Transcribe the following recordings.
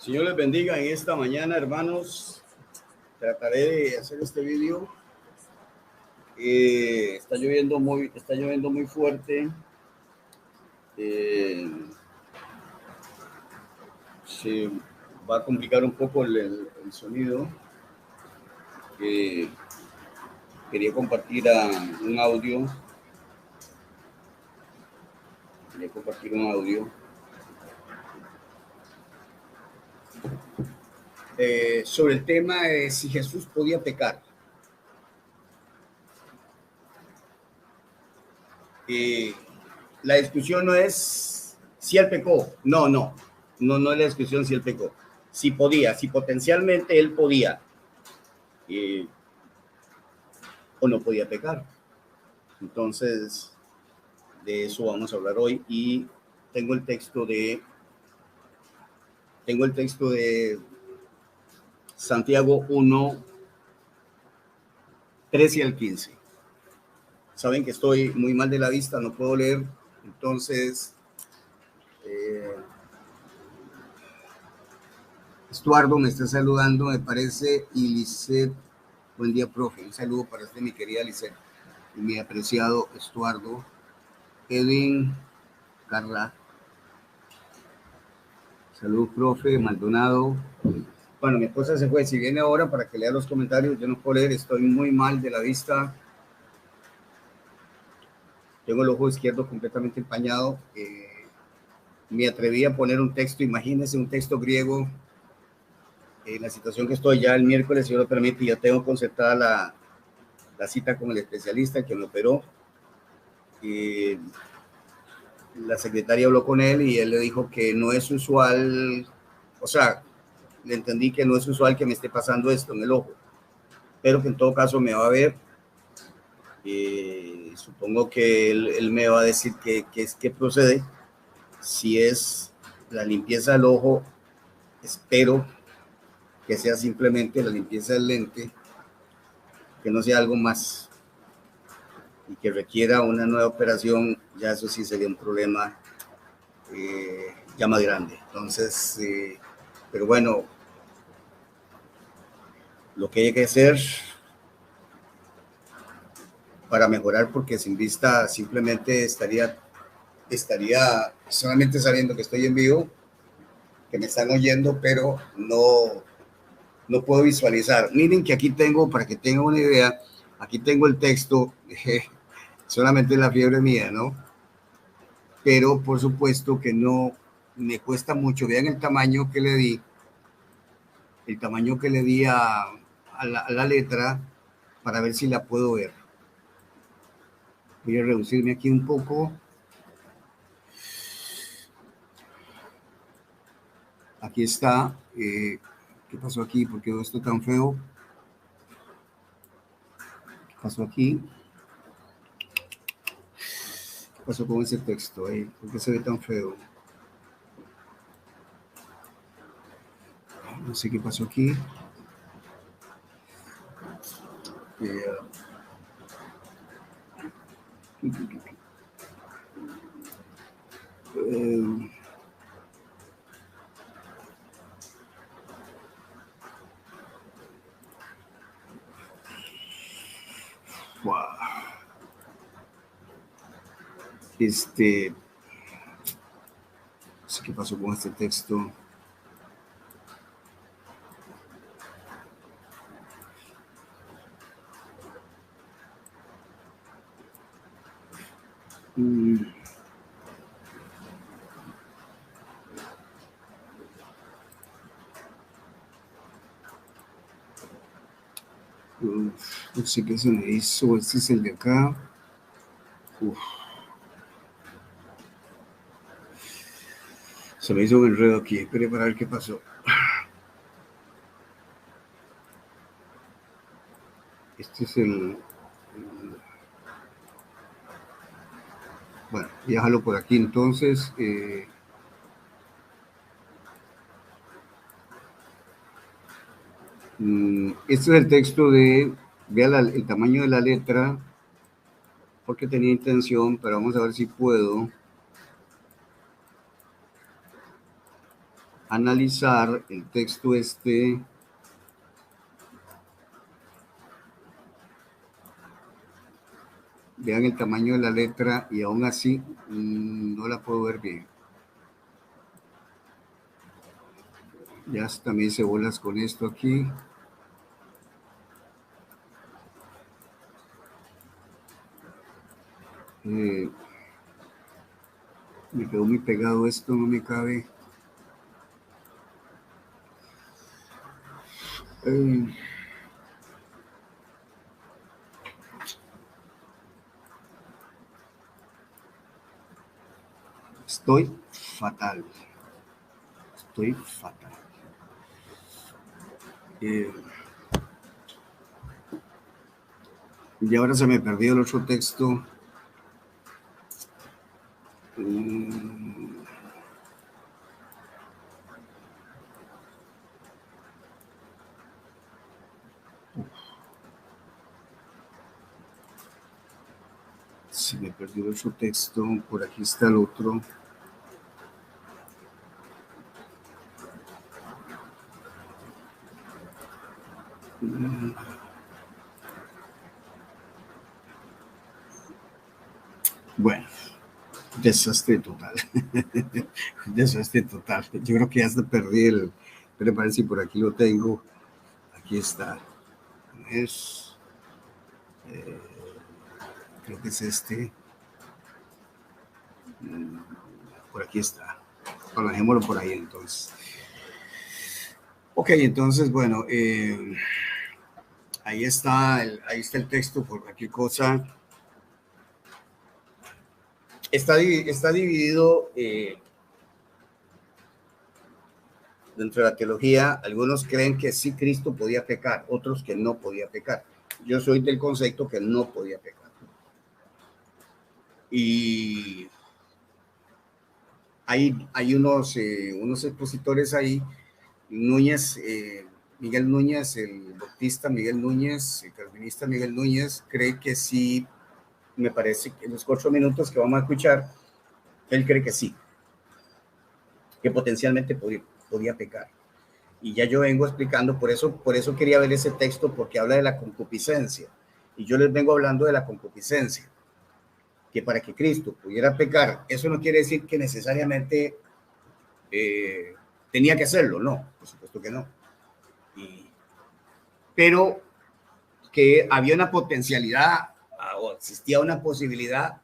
Señor les bendiga en esta mañana, hermanos. Trataré de hacer este vídeo. Está lloviendo muy fuerte. Se va a complicar un poco el sonido. Quería compartir un audio. Sobre el tema de si Jesús podía pecar. La discusión no es si él pecó. No es la discusión si él pecó. Si podía, si potencialmente él podía o no podía pecar. Entonces, de eso vamos a hablar hoy y tengo el texto de Santiago 1, 13 al 15. Saben que estoy muy mal de la vista, no puedo leer, entonces Estuardo me está saludando, me parece, y Lisset, buen día, profe, un saludo para usted, mi querida Lisset, y mi apreciado Estuardo, Edwin, Carla, salud, profe, Maldonado. Bueno, mi esposa se fue, si viene ahora para que lea los comentarios, yo no puedo leer, estoy muy mal de la vista, tengo el ojo izquierdo completamente empañado, me atreví a poner un texto, imagínense un texto griego, en la situación que estoy ya el miércoles, si Dios lo permite, ya tengo concertada la cita con el especialista que me operó. La secretaria habló con él y él le dijo que no es usual, o sea, le entendí que no es usual que me esté pasando esto en el ojo, pero que en todo caso me va a ver. Supongo que él me va a decir que procede. Si es la limpieza del ojo, espero que sea simplemente la limpieza del lente, que no sea algo más y que requiera una nueva operación, ya eso sí sería un problema ya más grande. Entonces, pero bueno, lo que hay que hacer para mejorar, porque sin vista simplemente estaría solamente sabiendo que estoy en vivo, que me están oyendo, pero no puedo visualizar. Miren que aquí tengo, para que tengan una idea, aquí tengo el texto, solamente la fiebre mía, ¿no? Pero por supuesto que no me cuesta mucho. Vean el tamaño que le di, a la letra, para ver si la puedo ver. Voy a reducirme aquí un poco. Aquí está. ¿Qué pasó aquí? ¿Por qué veo esto tan feo? ¿Qué pasó aquí? ¿Qué pasó con ese texto? ¿Por qué se ve tan feo? No sé qué pasó aquí. Wow. No sé qué pasó con este texto. No sé qué se me hizo. Este es el de acá. Se me hizo un enredo aquí. Espere para ver qué pasó. Este es bueno, déjalo por aquí entonces. Este es el texto vea el tamaño de la letra, porque tenía intención, pero vamos a ver si puedo. analizar el texto este. Vean el tamaño de la letra y aún así no la puedo ver bien. Ya también se bolas con esto aquí. Me quedó muy pegado esto, no me cabe. Estoy fatal. Estoy fatal. Y ahora se me perdió el otro texto. Se me perdió el otro texto. Por aquí está el otro. Bueno, desastre total. Desastre total. Yo creo que ya hasta perdí el. Pero parece que por aquí lo tengo. Aquí está. Es. Creo que es este. Por aquí está. Bueno, dejémoslo por ahí entonces. Ok, entonces, bueno, ahí está el texto por cualquier cosa. Está dividido dentro de la teología. Algunos creen que sí Cristo podía pecar, otros que no podía pecar. Yo soy del concepto que no podía pecar. Y hay unos expositores ahí, Núñez, Miguel Núñez, el bautista Miguel Núñez, el calvinista Miguel Núñez, cree que sí, me parece que en los 4 minutos que vamos a escuchar, él cree que sí, que potencialmente podía pecar. Y ya yo vengo explicando, por eso quería ver ese texto, porque habla de la concupiscencia. Y yo les vengo hablando de la concupiscencia, que para que Cristo pudiera pecar, eso no quiere decir que necesariamente tenía que hacerlo, no, por supuesto que no. Pero que había una potencialidad o existía una posibilidad.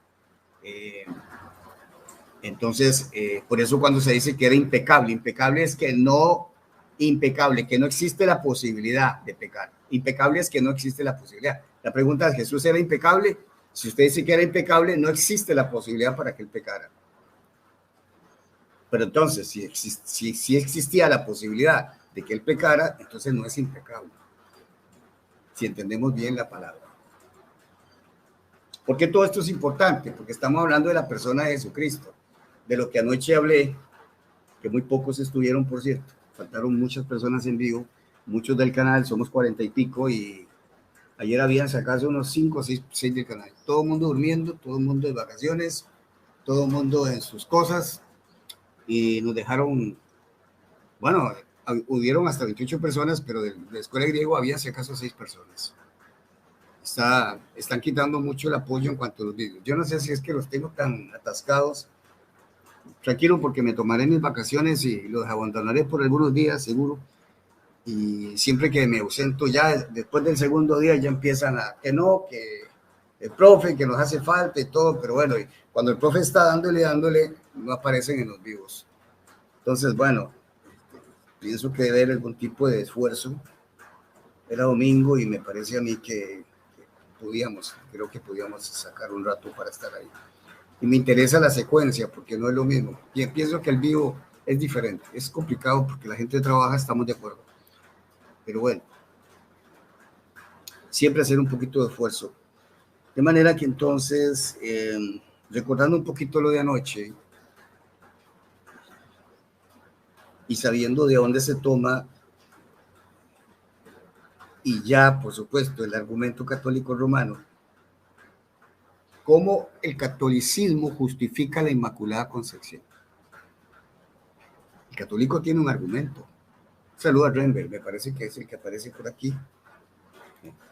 Entonces, por eso cuando se dice que era impecable, impecable es que no, impecable, que no existe la posibilidad de pecar. Impecable es que no existe la posibilidad. La pregunta es, ¿Jesús era impecable? Si usted dice que era impecable, no existe la posibilidad para que él pecara. Pero entonces, si existía la posibilidad de que él pecara, entonces no es impecable. Si entendemos bien la palabra. ¿Por qué todo esto es importante? Porque estamos hablando de la persona de Jesucristo, de lo que anoche hablé, que muy pocos estuvieron, por cierto. Faltaron muchas personas en vivo, muchos del canal, somos 40 y pico, y ayer habían sacado unos 5 o 6 del canal. Todo el mundo durmiendo, todo el mundo de vacaciones, todo el mundo en sus cosas, y nos dejaron, bueno, hubieron hasta 28 personas, pero de la escuela de griego había si acaso 6 personas. Están quitando mucho el apoyo en cuanto a los vídeos. Yo no sé si es que los tengo tan atascados. Tranquilo, porque me tomaré mis vacaciones y los abandonaré por algunos días, seguro. Y siempre que me ausento, ya después del segundo día ya empiezan a que no, que el profe, que nos hace falta y todo. Pero bueno, cuando el profe está dándole, no aparecen en los vivos. Entonces, bueno, pienso que debe haber algún tipo de esfuerzo. Era domingo y me parece a mí que creo que podíamos sacar un rato para estar ahí. Y me interesa la secuencia porque no es lo mismo. Y pienso que el vivo es diferente. Es complicado porque la gente trabaja, estamos de acuerdo. Pero bueno, siempre hacer un poquito de esfuerzo. De manera que entonces, recordando un poquito lo de anoche y sabiendo de dónde se toma, y ya, por supuesto, el argumento católico romano, cómo el catolicismo justifica la Inmaculada Concepción. El católico tiene un argumento. Saluda a Renber, me parece que es el que aparece por aquí.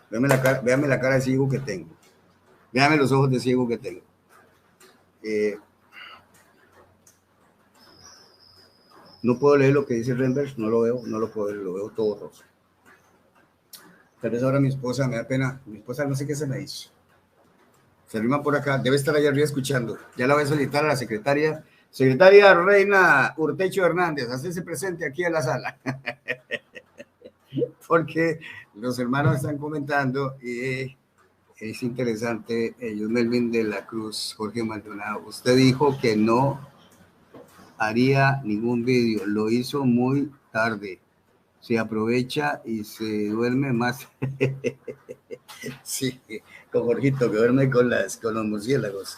Véame la cara de ciego que tengo. Véame los ojos de ciego que tengo. No puedo leer lo que dice Renber, no lo veo, no lo puedo leer, lo veo todo rojo. Tal vez ahora mi esposa, me da pena, mi esposa no sé qué se me hizo. Se arrima por acá, debe estar allá arriba escuchando. Ya la voy a solicitar a la secretaria. Secretaria Reina Urtecho Hernández, hacerse presente aquí en la sala. Porque los hermanos están comentando y es interesante. Ellos, Melvin de la Cruz, Jorge Maldonado, usted dijo que no haría ningún vídeo, lo hizo muy tarde. Se aprovecha y se duerme más. Sí, con Jorgito, que duerme con los murciélagos.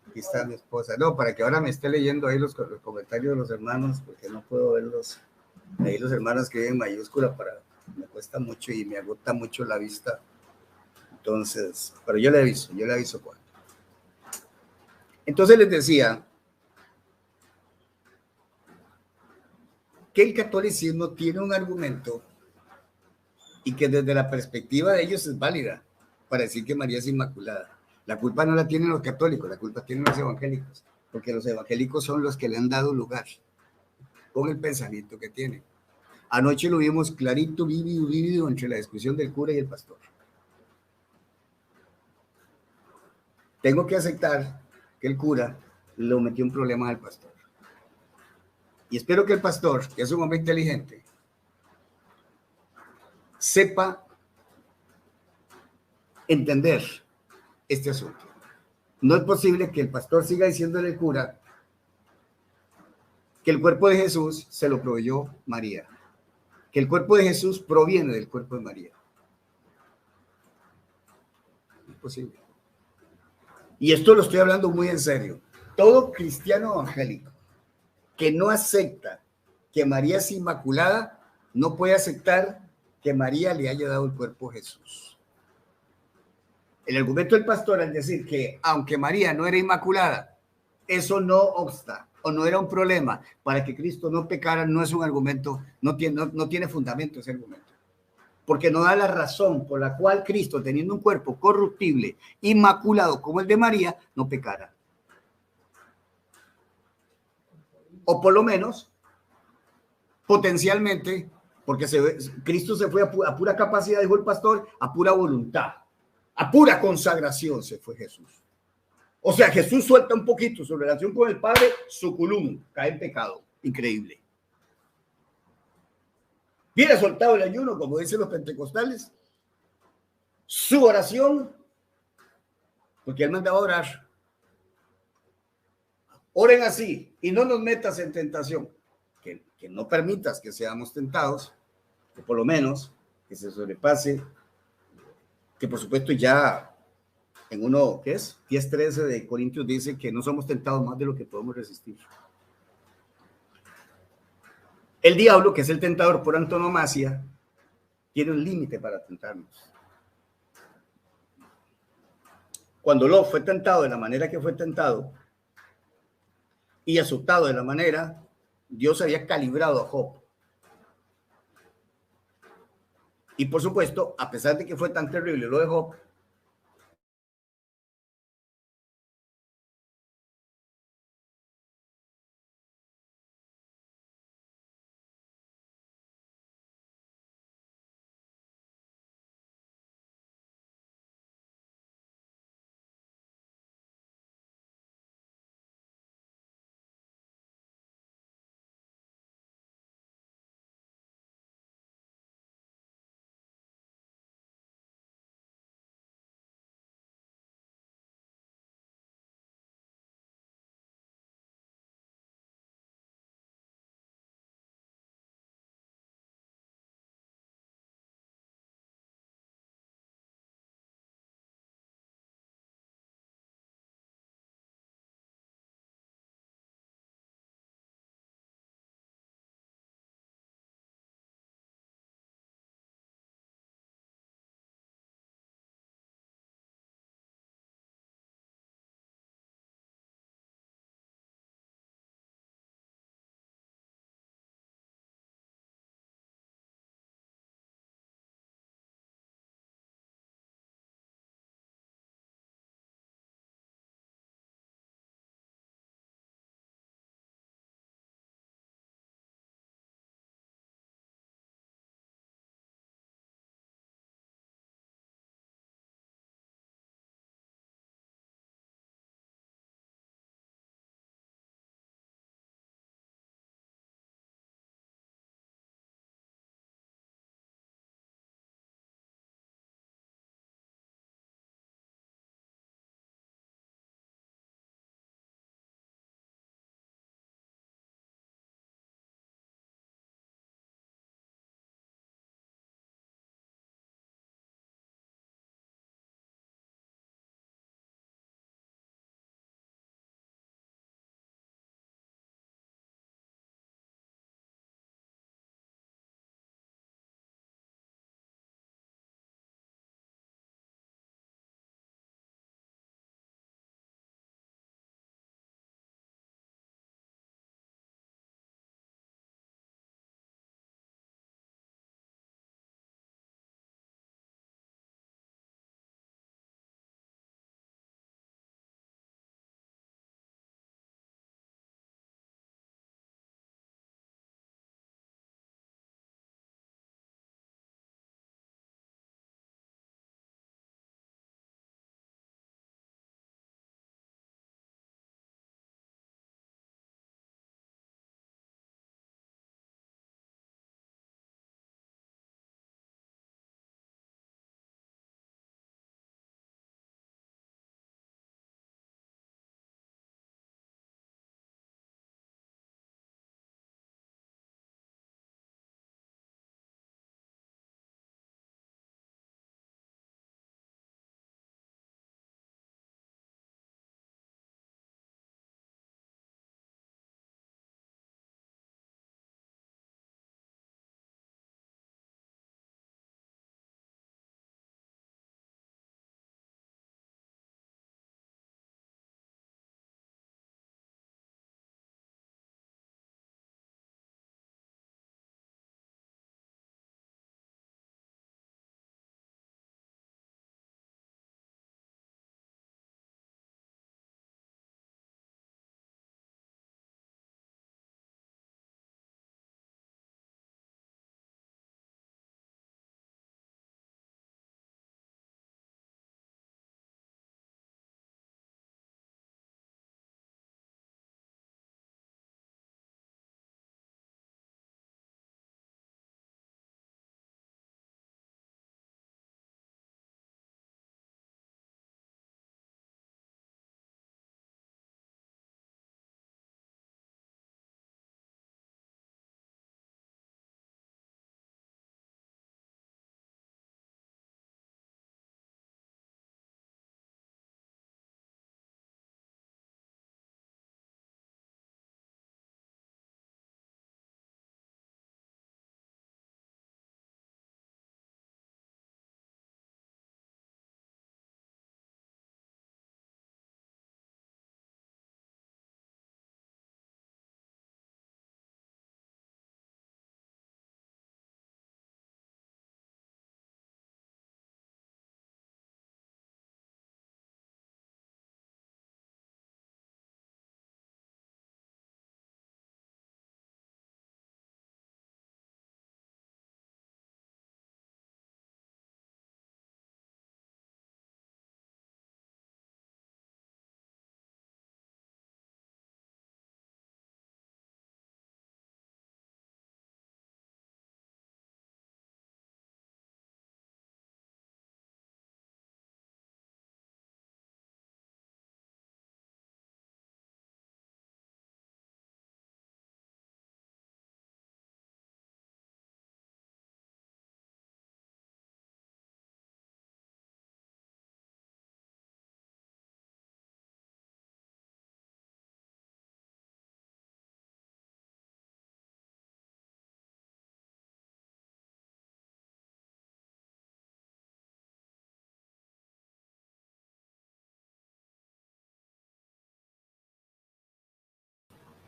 Aquí está mi esposa. No, para que ahora me esté leyendo ahí los comentarios de los hermanos, porque no puedo verlos. Ahí los hermanos escriben en mayúscula, me cuesta mucho y me agota mucho la vista. Entonces, pero yo le aviso cuándo. Entonces les decía que el catolicismo tiene un argumento y que desde la perspectiva de ellos es válida para decir que María es inmaculada. La culpa no la tienen los católicos, la culpa tienen los evangélicos, porque los evangélicos son los que le han dado lugar con el pensamiento que tienen. Anoche lo vimos clarito, vívido entre la discusión del cura y el pastor. Tengo que aceptar que el cura lo metió un problema al pastor. Y espero que el pastor, que es un hombre inteligente, sepa entender este asunto. No es posible que el pastor siga diciéndole al cura que el cuerpo de Jesús se lo proveyó María, que el cuerpo de Jesús proviene del cuerpo de María. No es posible. Y esto lo estoy hablando muy en serio. Todo cristiano evangélico que no acepta que María es inmaculada, no puede aceptar que María le haya dado el cuerpo a Jesús. El argumento del pastor al decir que aunque María no era inmaculada, eso no obsta o no era un problema para que Cristo no pecara, no es un argumento, no tiene fundamento ese argumento. Porque no da la razón por la cual Cristo, teniendo un cuerpo corruptible, inmaculado como el de María, no pecara. O por lo menos, potencialmente, porque Cristo se fue a pura capacidad, dijo el pastor, a pura voluntad, a pura consagración se fue Jesús. O sea, Jesús suelta un poquito su relación con el Padre, su culum, cae en pecado. Increíble. Hubiera soltado el ayuno, como dicen los pentecostales, su oración, porque él mandaba a orar. Oren así y no nos metas en tentación. Que no permitas que seamos tentados, que por lo menos que se sobrepase, que por supuesto ya en uno, ¿qué es? 10:13 de Corintios dice que no somos tentados más de lo que podemos resistir. El diablo, que es el tentador por antonomasia, tiene un límite para tentarnos. Cuando Lot fue tentado de la manera que fue tentado y azotado de la manera, Dios había calibrado a Job. Y por supuesto, a pesar de que fue tan terrible lo de Job,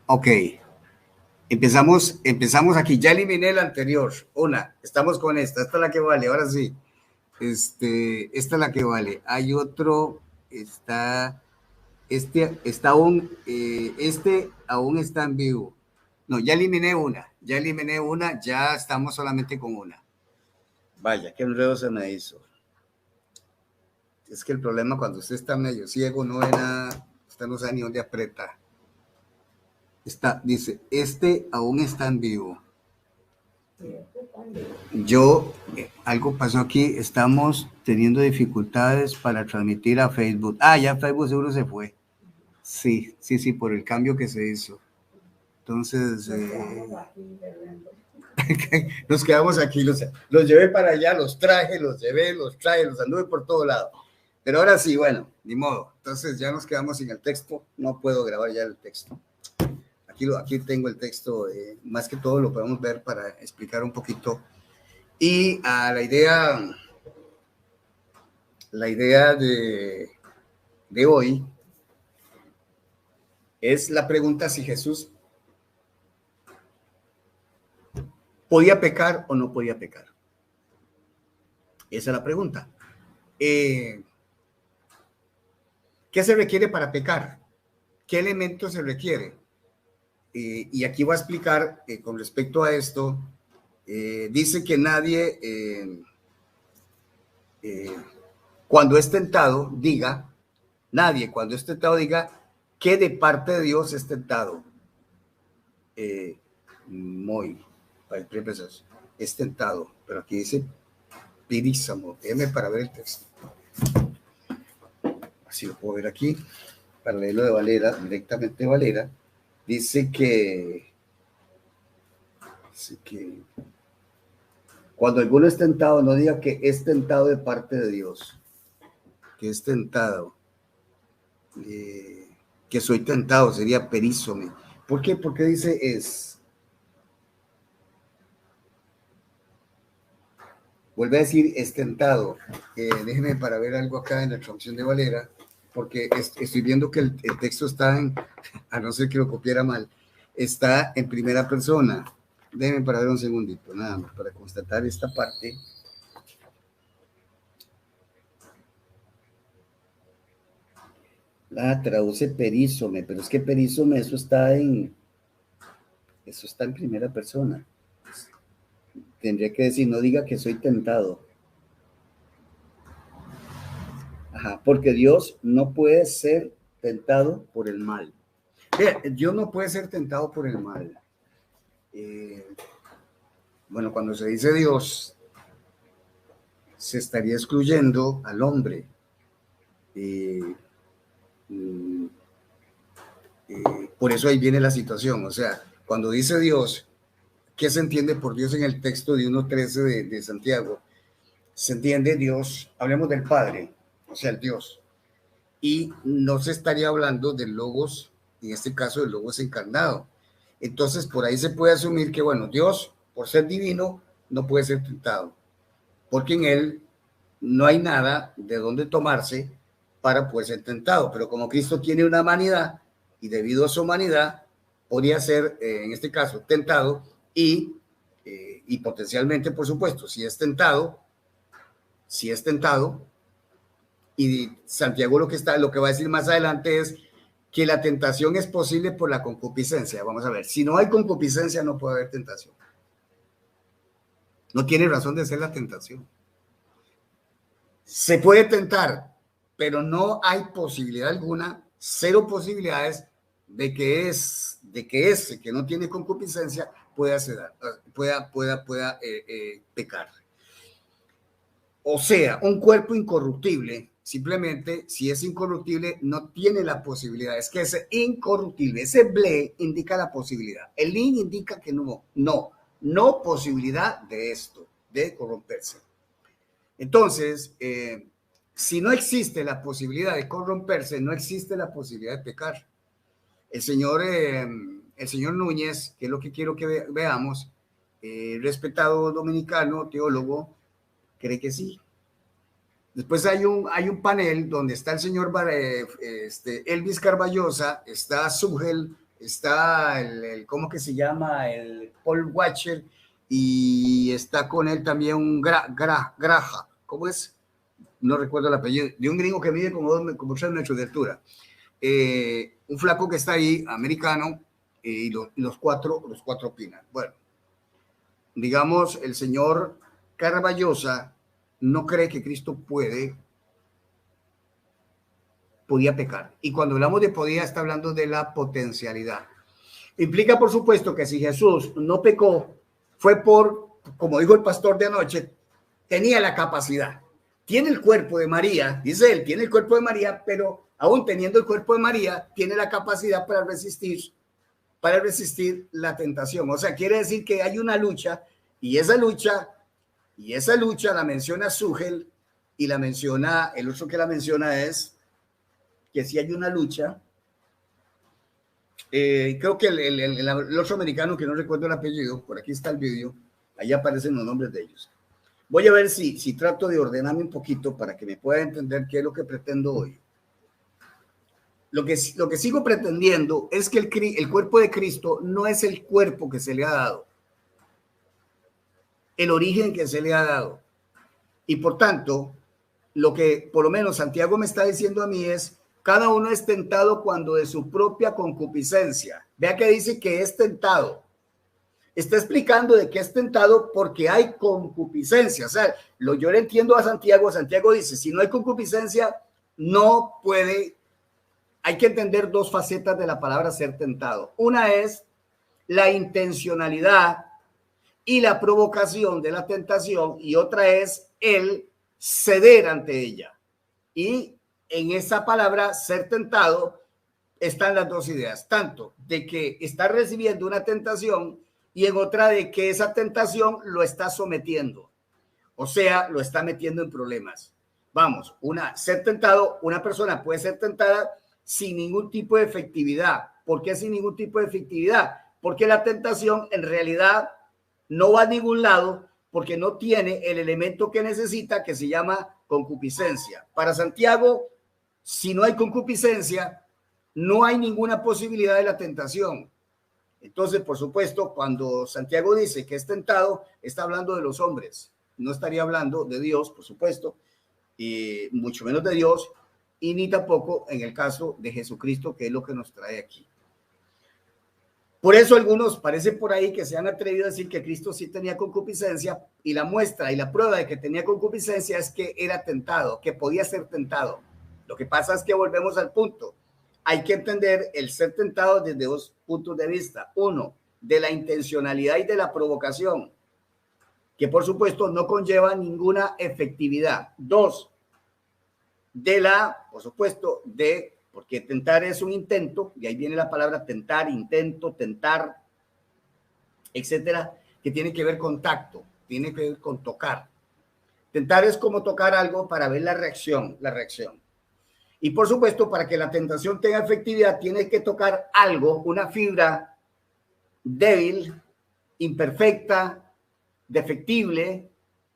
Ok, empezamos aquí. Ya eliminé la anterior. Una, estamos con esta. Esta es la que vale, ahora sí. Esta es la que vale. Hay otro, está aún, este aún está en vivo. No, ya eliminé una, ya estamos solamente con una. Vaya, qué enredo se me hizo. Es que el problema cuando usted está medio ciego, no ve nada, usted no sabe ni dónde aprieta. Dice, aún está en vivo. Algo pasó aquí, estamos teniendo dificultades para transmitir a Facebook. Ya Facebook seguro se fue. Sí, por el cambio que se hizo. Entonces, nos quedamos aquí, los llevé para allá, los traje, los anduve por todo lado. Pero ahora sí, bueno, ni modo. Entonces ya nos quedamos sin el texto, no puedo grabar ya el texto. Aquí tengo el texto, más que todo lo podemos ver para explicar un poquito. Y la idea de hoy es la pregunta si Jesús podía pecar o no podía pecar. Esa es la pregunta. ¿Qué se requiere para pecar? ¿Qué elementos se requiere? Y aquí voy a explicar con respecto a esto. Dice que nadie, cuando es tentado, nadie cuando es tentado diga que de parte de Dios es tentado. Es tentado, pero aquí dice pirísamo. Déjeme para ver el texto. Así lo puedo ver aquí, para leerlo de Valera, directamente de Valera. Dice que cuando alguno es tentado, no diga que es tentado de parte de Dios, que es tentado, que soy tentado, sería perísome. ¿Por qué? Porque dice es. Vuelve a decir es tentado. Déjenme para ver algo acá en la traducción de Valera, porque estoy viendo que el texto está a no ser que lo copiara mal, está en primera persona. Déjenme para ver un segundito, nada más, para constatar esta parte. Traduce perísome, pero es que perísome, eso está en primera persona. Tendría que decir, no diga que soy tentado. Porque Dios no puede ser tentado por el mal. Dios no puede ser tentado por el mal. Bueno, cuando se dice Dios, se estaría excluyendo al hombre. Por eso ahí viene la situación. O sea, cuando dice Dios, ¿qué se entiende por Dios en el texto de 1.13 de Santiago? Se entiende Dios, hablemos del Padre, o sea, el Dios. Y no se estaría hablando del Logos, en este caso del Logos encarnado. Entonces, por ahí se puede asumir que, bueno, Dios, por ser divino, no puede ser tentado, porque en él no hay nada de donde tomarse para poder ser tentado. Pero como Cristo tiene una humanidad, y debido a su humanidad, podría ser, en este caso, tentado, y potencialmente, por supuesto, si es tentado, y Santiago lo que va a decir más adelante es que la tentación es posible por la concupiscencia. Vamos a ver, si no hay concupiscencia no puede haber tentación. No tiene razón de ser la tentación. Se puede tentar, pero no hay posibilidad alguna, cero posibilidades de que ese que no tiene concupiscencia pueda pecar. O sea, un cuerpo incorruptible, simplemente, si es incorruptible, no tiene la posibilidad. Es que ese incorruptible, ese ble indica la posibilidad. El in indica que no posibilidad de esto, de corromperse. Entonces, si no existe la posibilidad de corromperse, no existe la posibilidad de pecar. El señor Núñez, que es lo que quiero que veamos, respetado dominicano, teólogo, cree que sí. Después hay un panel donde está el señor Elvis Carballosa, está Sugel está ¿cómo que se llama? El Paul Watcher, y está con él también un Graja, ¿cómo es? No recuerdo el apellido, de un gringo que mide como 3 metros de altura. Un flaco que está ahí, americano, y los cuatro opinan. Bueno, digamos, el señor Carballosa no cree que Cristo podía pecar. Y cuando hablamos de podía, está hablando de la potencialidad. Implica, por supuesto, que si Jesús no pecó, fue como dijo el pastor de anoche, tenía la capacidad. Tiene el cuerpo de María, dice él, tiene el cuerpo de María, pero aún teniendo el cuerpo de María, tiene la capacidad para resistir la tentación. O sea, quiere decir que hay una lucha, y esa lucha la menciona Sugel, y la menciona, el otro que la menciona es que si hay una lucha, creo que el otro americano, que no recuerdo el apellido, por aquí está el vídeo, ahí aparecen los nombres de ellos. Voy a ver si trato de ordenarme un poquito para que me pueda entender qué es lo que pretendo hoy. Lo que sigo pretendiendo es que el cuerpo de Cristo no es el cuerpo que se le ha dado, el origen que se le ha dado. Y por tanto, lo que por lo menos Santiago me está diciendo a mí es, cada uno es tentado cuando de su propia concupiscencia. Vea que dice que es tentado. Está explicando de que es tentado porque hay concupiscencia. O sea, yo le entiendo a Santiago. Santiago dice, si no hay concupiscencia, no puede. Hay que entender 2 facetas de la palabra ser tentado. Una es la intencionalidad y la provocación de la tentación, y otra es el ceder ante ella. Y en esa palabra ser tentado están las 2 ideas, tanto de que está recibiendo una tentación y en otra de que esa tentación lo está sometiendo, o sea, lo está metiendo en problemas. Vamos, ser tentado, una persona puede ser tentada sin ningún tipo de efectividad. ¿Por qué sin ningún tipo de efectividad? Porque la tentación en realidad no va a ningún lado, porque no tiene el elemento que necesita, que se llama concupiscencia. Para Santiago, si no hay concupiscencia, no hay ninguna posibilidad de la tentación. Entonces, por supuesto, cuando Santiago dice que es tentado, está hablando de los hombres. No estaría hablando de Dios, por supuesto, y mucho menos de Dios, y ni tampoco en el caso de Jesucristo, que es lo que nos trae aquí. Por eso algunos parecen por ahí que se han atrevido a decir que Cristo sí tenía concupiscencia, y la muestra y la prueba de que tenía concupiscencia es que era tentado, que podía ser tentado. Lo que pasa es que volvemos al punto. Hay que entender el ser tentado desde 2 puntos de vista. Uno, de la intencionalidad y de la provocación, que por supuesto no conlleva ninguna efectividad. 2, por supuesto, porque tentar es un intento, y ahí viene la palabra tentar, intento, tentar, etcétera, que tiene que ver con tacto, tiene que ver con tocar. Tentar es como tocar algo para ver la reacción. Y por supuesto, para que la tentación tenga efectividad, tiene que tocar algo, una fibra débil, imperfecta, defectible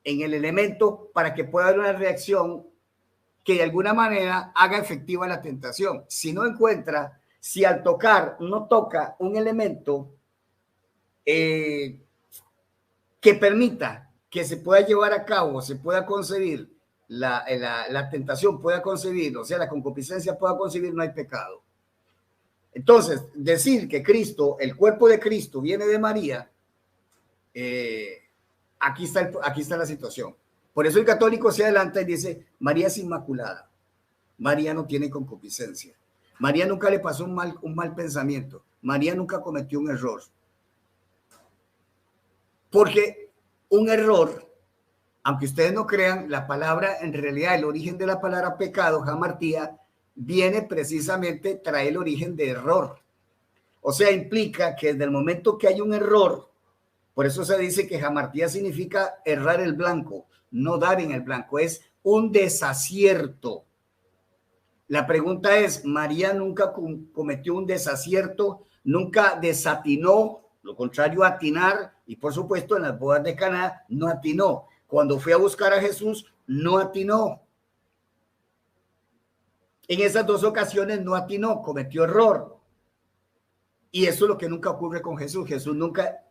en el elemento, para que pueda haber una reacción que de alguna manera haga efectiva la tentación. Si no encuentra, si al tocar no toca un elemento que permita que se pueda llevar a cabo, se pueda concebir la tentación, pueda concebir, o sea, la concupiscencia pueda concebir, no hay pecado. Entonces, decir que Cristo, el cuerpo de Cristo viene de María, aquí está la situación. Por eso el católico se adelanta y dice, María es inmaculada. María no tiene concupiscencia. María nunca le pasó un mal pensamiento. María nunca cometió un error. Porque un error, aunque ustedes no crean, la palabra, en realidad, el origen de la palabra pecado, hamartía, viene precisamente, trae el origen de error. O sea, implica que desde el momento que hay un error, por eso se dice que hamartía significa errar el blanco, no dar en el blanco, es un desacierto. La pregunta es, ¿María nunca cometió un desacierto? ¿Nunca desatinó? Lo contrario, atinar. Y por supuesto, en las bodas de Caná no atinó. Cuando fue a buscar a Jesús, no atinó. En esas 2 ocasiones no atinó, cometió error. Y eso es lo que nunca ocurre con Jesús. Jesús nunca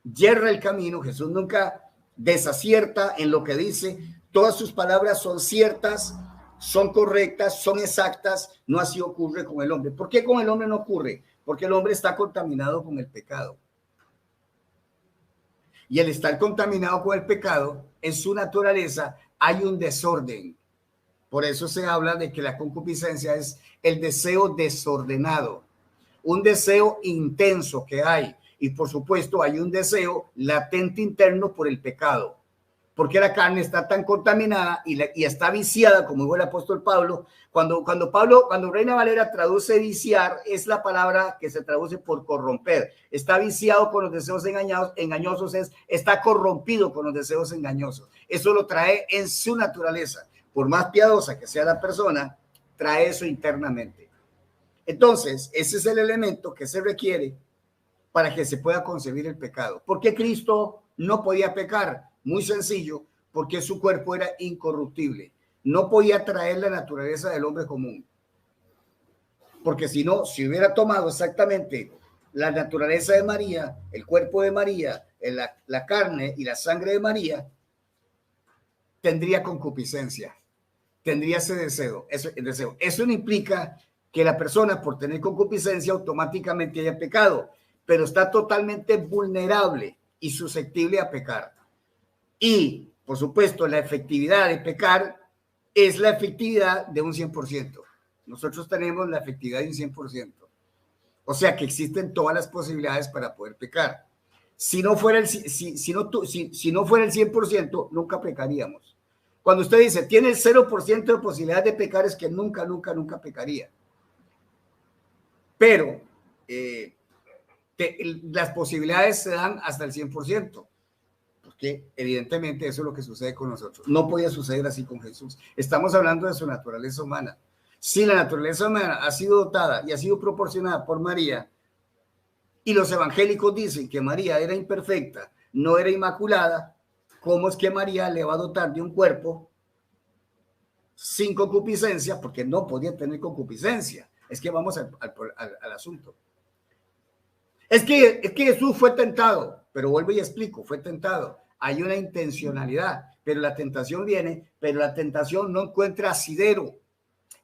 yerra el camino, Jesús nunca desacierta en lo que dice. Todas sus palabras son ciertas, son correctas, son exactas. No así ocurre con el hombre. ¿Por qué con el hombre no ocurre? Porque el hombre está contaminado con el pecado. Y al estar contaminado con el pecado, en su naturaleza hay un desorden. Por eso se habla de que la concupiscencia es el deseo desordenado, un deseo intenso que hay. Y por supuesto hay un deseo latente interno por el pecado, porque la carne está tan contaminada y está viciada, como dijo el apóstol Pablo. Cuando Reina Valera traduce viciar, es la palabra que se traduce por corromper. Está viciado con los deseos engañosos, está corrompido con los deseos engañosos. Eso lo trae en su naturaleza. Por más piadosa que sea la persona, trae eso internamente. Entonces, ese es el elemento que se requiere para que se pueda concebir el pecado. ¿Por qué Cristo no podía pecar? Muy sencillo, porque su cuerpo era incorruptible. No podía traer la naturaleza del hombre común. Porque si no, si hubiera tomado exactamente la naturaleza de María, el cuerpo de María, la carne y la sangre de María, tendría concupiscencia, tendría ese deseo. Eso no implica que la persona, por tener concupiscencia, automáticamente haya pecado, pero está totalmente vulnerable y susceptible a pecar. Y, por supuesto, la efectividad de pecar es la efectividad de un 100%. Nosotros tenemos la efectividad de un 100%. O sea que existen todas las posibilidades para poder pecar. Si no fuera el 100%, nunca pecaríamos. Cuando usted dice, tiene el 0% de posibilidad de pecar, es que nunca pecaría. Pero las posibilidades se dan hasta el 100%. Porque evidentemente eso es lo que sucede con nosotros. No podía suceder así con Jesús. Estamos hablando de su naturaleza humana. Si la naturaleza humana ha sido dotada y ha sido proporcionada por María, y los evangélicos dicen que María era imperfecta, no era inmaculada, ¿cómo es que María le va a dotar de un cuerpo sin concupiscencia? Porque no podía tener concupiscencia. Es que vamos al asunto. Es que Jesús fue tentado, pero vuelvo y explico, fue tentado. Hay una intencionalidad, pero la tentación viene, pero la tentación no encuentra asidero.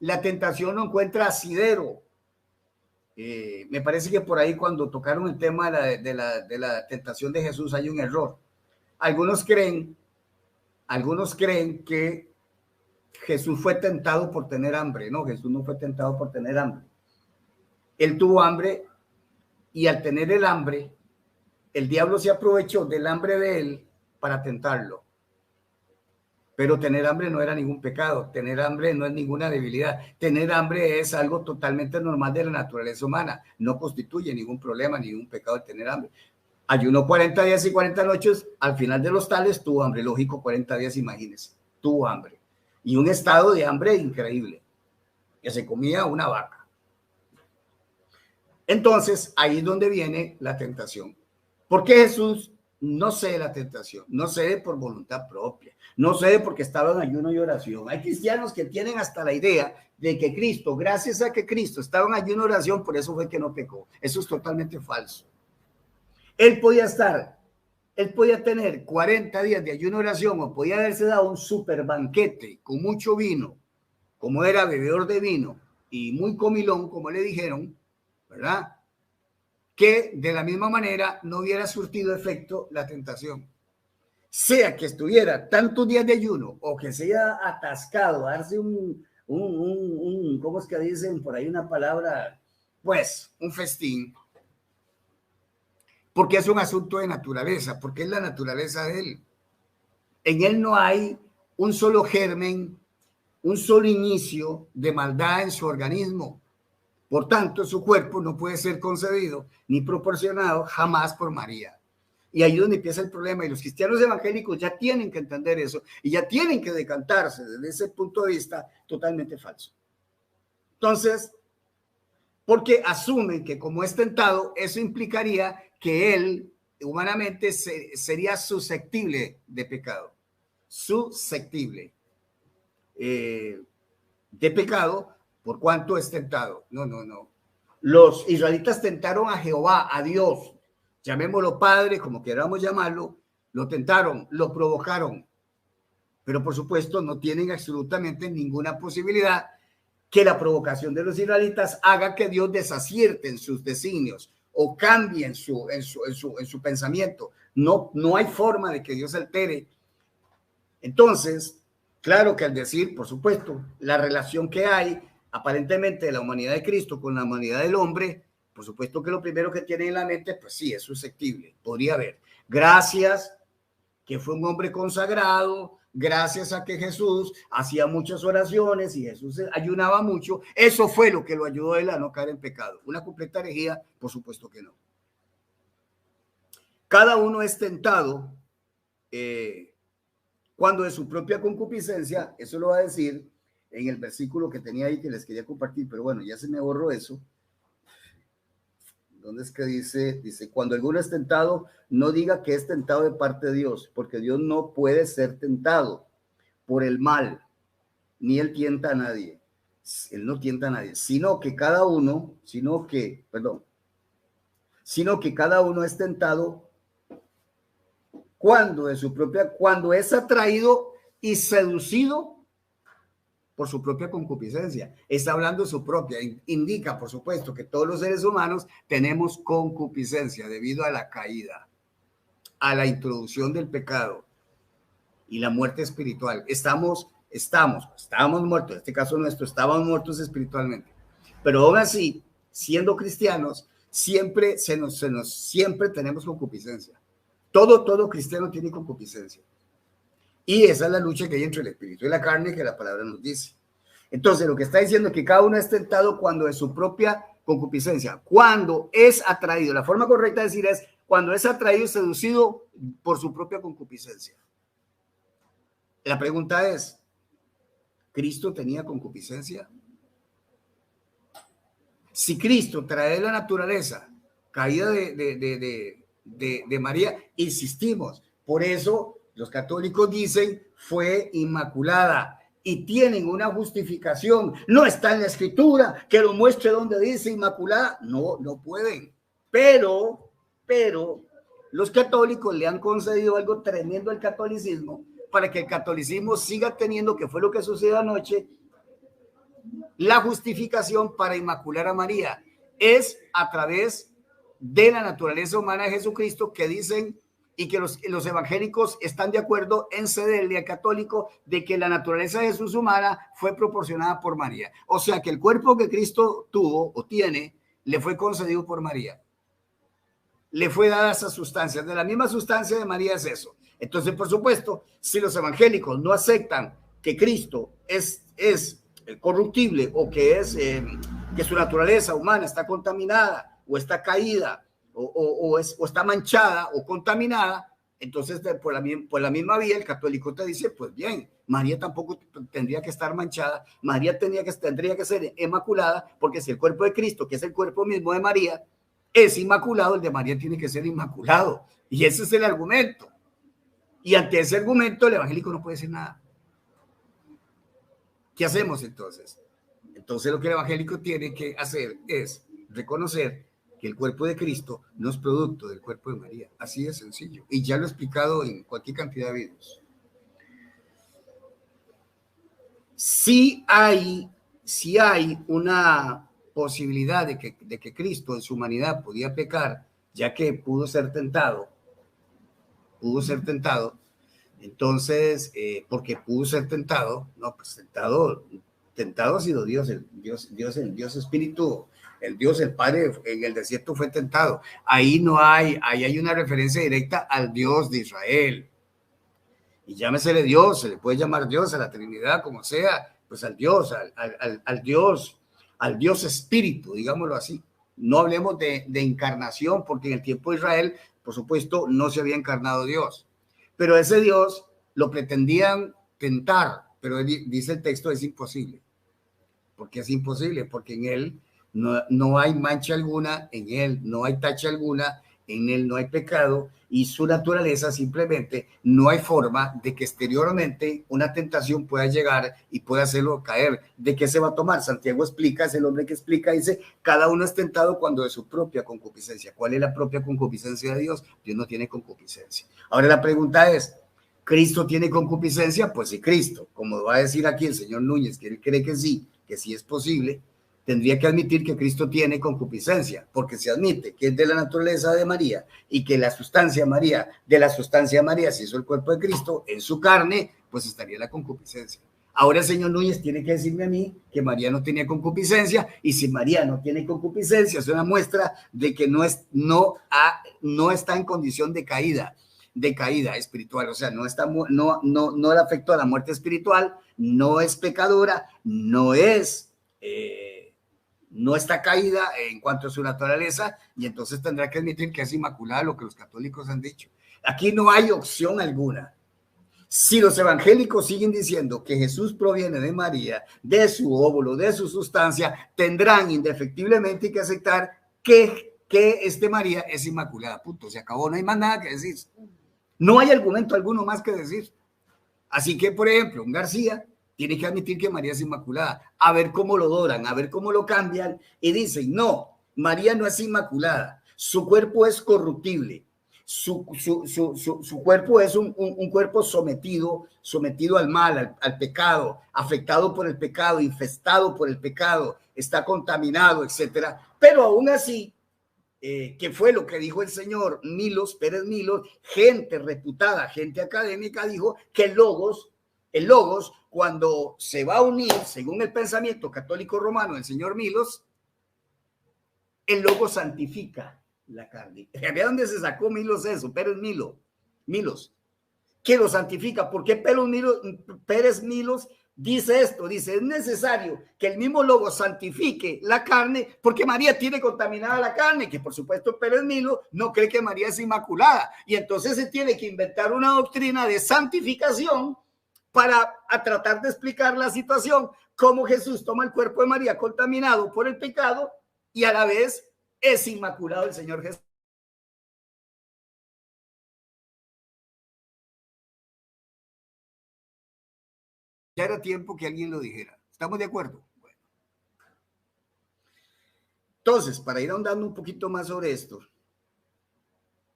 La tentación no encuentra asidero. Me parece que por ahí cuando tocaron el tema de la tentación de Jesús hay un error. Algunos creen que Jesús fue tentado por tener hambre. No, Jesús no fue tentado por tener hambre. Él tuvo hambre y al tener el hambre, el diablo se aprovechó del hambre de él para tentarlo. Pero tener hambre no era ningún pecado, tener hambre no es ninguna debilidad, tener hambre es algo totalmente normal de la naturaleza humana, no constituye ningún problema, ningún pecado de tener hambre. Ayunó 40 días y 40 noches, al final de los tales tuvo hambre, lógico, 40 días, imagínense, tuvo hambre. Y un estado de hambre increíble, que se comía una vaca. Entonces, ahí es donde viene la tentación. ¿Por qué Jesús no cede la tentación? No cede por voluntad propia, no cede porque estaba en ayuno y oración. Hay cristianos que tienen hasta la idea de que Cristo, gracias a que Cristo estaba en ayuno y oración, por eso fue que no pecó. Eso es totalmente falso. Él podía tener 40 días de ayuno y oración, o podía haberse dado un super banquete con mucho vino, como era bebedor de vino y muy comilón, como le dijeron, ¿verdad? Que de la misma manera no hubiera surtido efecto la tentación. Sea que estuviera tantos días de ayuno o que se haya atascado, darse ¿cómo es que dicen por ahí una palabra? Pues un festín, porque es un asunto de naturaleza, porque es la naturaleza de él. En él no hay un solo germen, un solo inicio de maldad en su organismo. Por tanto, su cuerpo no puede ser concebido ni proporcionado jamás por María. Y ahí es donde empieza el problema. Y los cristianos evangélicos ya tienen que entender eso y ya tienen que decantarse desde ese punto de vista totalmente falso. Entonces, porque asumen que como es tentado, eso implicaría que él humanamente sería susceptible de pecado. Susceptible de pecado por cuanto es tentado. No. Los israelitas tentaron a Jehová, a Dios, llamémoslo Padre, como queramos llamarlo, lo tentaron, lo provocaron, pero por supuesto no tienen absolutamente ninguna posibilidad que la provocación de los israelitas haga que Dios desacierte en sus designios o cambie en su pensamiento. No hay forma de que Dios altere. Entonces, claro que al decir, por supuesto, la relación que hay aparentemente de la humanidad de Cristo con la humanidad del hombre, por supuesto que lo primero que tiene en la mente, pues sí, es susceptible, podría haber. Gracias que fue un hombre consagrado, gracias a que Jesús hacía muchas oraciones y Jesús ayunaba mucho, eso fue lo que lo ayudó a él a no caer en pecado. Una completa herejía, por supuesto que no. Cada uno es tentado cuando de su propia concupiscencia, eso lo va a decir en el versículo que tenía ahí que les quería compartir, pero bueno, ya se me borró eso. ¿Dónde es que dice? Dice, cuando alguno es tentado, no diga que es tentado de parte de Dios, porque Dios no puede ser tentado por el mal, ni él tienta a nadie. Él no tienta a nadie, sino que cada uno es tentado cuando es atraído y seducido por su propia concupiscencia. Está hablando de su propia, indica, por supuesto, que todos los seres humanos tenemos concupiscencia debido a la caída, a la introducción del pecado y la muerte espiritual. Estamos muertos, en este caso nuestro, estábamos muertos espiritualmente. Pero aún así, siendo cristianos, siempre tenemos concupiscencia. Todo cristiano tiene concupiscencia. Y esa es la lucha que hay entre el espíritu y la carne, que la palabra nos dice. Entonces, lo que está diciendo es que cada uno es tentado cuando es su propia concupiscencia, cuando es atraído. La forma correcta de decir es cuando es atraído y seducido por su propia concupiscencia. La pregunta es, ¿Cristo tenía concupiscencia? Si Cristo trae la naturaleza caída de María, insistimos, por eso los católicos dicen fue inmaculada y tienen una justificación. No está en la escritura que lo muestre donde dice inmaculada. No pueden. Pero los católicos le han concedido algo tremendo al catolicismo para que el catolicismo siga teniendo, que fue lo que sucedió anoche, la justificación para inmacular a María. Es a través de la naturaleza humana de Jesucristo, que dicen, y que los evangélicos están de acuerdo en cederle al católico de que la naturaleza de Jesús humana fue proporcionada por María. O sea que el cuerpo que Cristo tuvo o tiene le fue concedido por María. Le fue dada esa sustancia. De la misma sustancia de María es eso. Entonces, por supuesto, si los evangélicos no aceptan que Cristo es corruptible o que su naturaleza humana está contaminada o está caída, o está manchada o contaminada, entonces por la misma vía el católico te dice, pues bien, María tampoco tendría que estar manchada, María tendría que ser inmaculada, porque si el cuerpo de Cristo, que es el cuerpo mismo de María, es inmaculado, el de María tiene que ser inmaculado. Y ese es el argumento. Y ante ese argumento el evangélico no puede decir nada. ¿Qué hacemos entonces? Entonces lo que el evangélico tiene que hacer es reconocer que el cuerpo de Cristo no es producto del cuerpo de María. Así de sencillo. Y ya lo he explicado en cualquier cantidad de videos. Sí hay una posibilidad de que Cristo en su humanidad podía pecar, ya que pudo ser tentado. Entonces, porque pudo ser tentado, no, pues tentado ha sido Dios, el Dios Espíritu. El Dios, el Padre, en el desierto fue tentado. Ahí hay una referencia directa al Dios de Israel. Y llámesele Dios, se le puede llamar Dios a la Trinidad, como sea, pues al Dios, al Dios Espíritu, digámoslo así. No hablemos de encarnación, porque en el tiempo de Israel, por supuesto, no se había encarnado Dios. Pero ese Dios lo pretendían tentar, pero dice el texto, es imposible. ¿Por qué es imposible? Porque en él no hay mancha alguna, en él no hay tacha alguna, en él no hay pecado y su naturaleza simplemente no hay forma de que exteriormente una tentación pueda llegar y pueda hacerlo caer. ¿De qué se va a tomar? Santiago explica, es el hombre que explica, dice, cada uno es tentado cuando de su propia concupiscencia. ¿Cuál es la propia concupiscencia de Dios? Dios no tiene concupiscencia. Ahora la pregunta es, ¿Cristo tiene concupiscencia? Pues sí, Cristo, como va a decir aquí el señor Núñez, que él cree que sí es posible, tendría que admitir que Cristo tiene concupiscencia, porque se admite que es de la naturaleza de María y que la sustancia María, de la sustancia María se hizo el cuerpo de Cristo en su carne, pues estaría la concupiscencia. Ahora el señor Núñez tiene que decirme a mí que María no tenía concupiscencia, y si María no tiene concupiscencia es una muestra de que no está en condición de caída espiritual, o sea, no le afectó a la muerte espiritual, no es pecadora, no está caída en cuanto a su naturaleza, y entonces tendrá que admitir que es inmaculada, lo que los católicos han dicho. Aquí no hay opción alguna. Si los evangélicos siguen diciendo que Jesús proviene de María, de su óvulo, de su sustancia, tendrán indefectiblemente que aceptar que María es inmaculada. Punto, se acabó, no hay más nada que decir. No hay argumento alguno más que decir. Así que, por ejemplo, un García tiene que admitir que María es inmaculada, a ver cómo lo doran, a ver cómo lo cambian, y dicen, no, María no es inmaculada, su cuerpo es corruptible, su cuerpo es un cuerpo sometido al mal, al pecado, afectado por el pecado, infestado por el pecado, está contaminado, etcétera. Pero aún así, que fue lo que dijo el señor Pérez Milos, gente reputada, gente académica, dijo que el logos, cuando se va a unir, según el pensamiento católico romano del señor Milos, el logos santifica la carne. ¿De dónde se sacó Milos eso? Pérez Milos, que lo santifica. ¿Por qué Pérez Milos dice esto? Dice, es necesario que el mismo logos santifique la carne, porque María tiene contaminada la carne, que por supuesto Pérez Milos no cree que María es inmaculada, y entonces se tiene que inventar una doctrina de santificación para tratar de explicar la situación, cómo Jesús toma el cuerpo de María contaminado por el pecado y a la vez es inmaculado el Señor Jesús. Ya era tiempo que alguien lo dijera. ¿Estamos de acuerdo? Bueno. Entonces, para ir ahondando un poquito más sobre esto,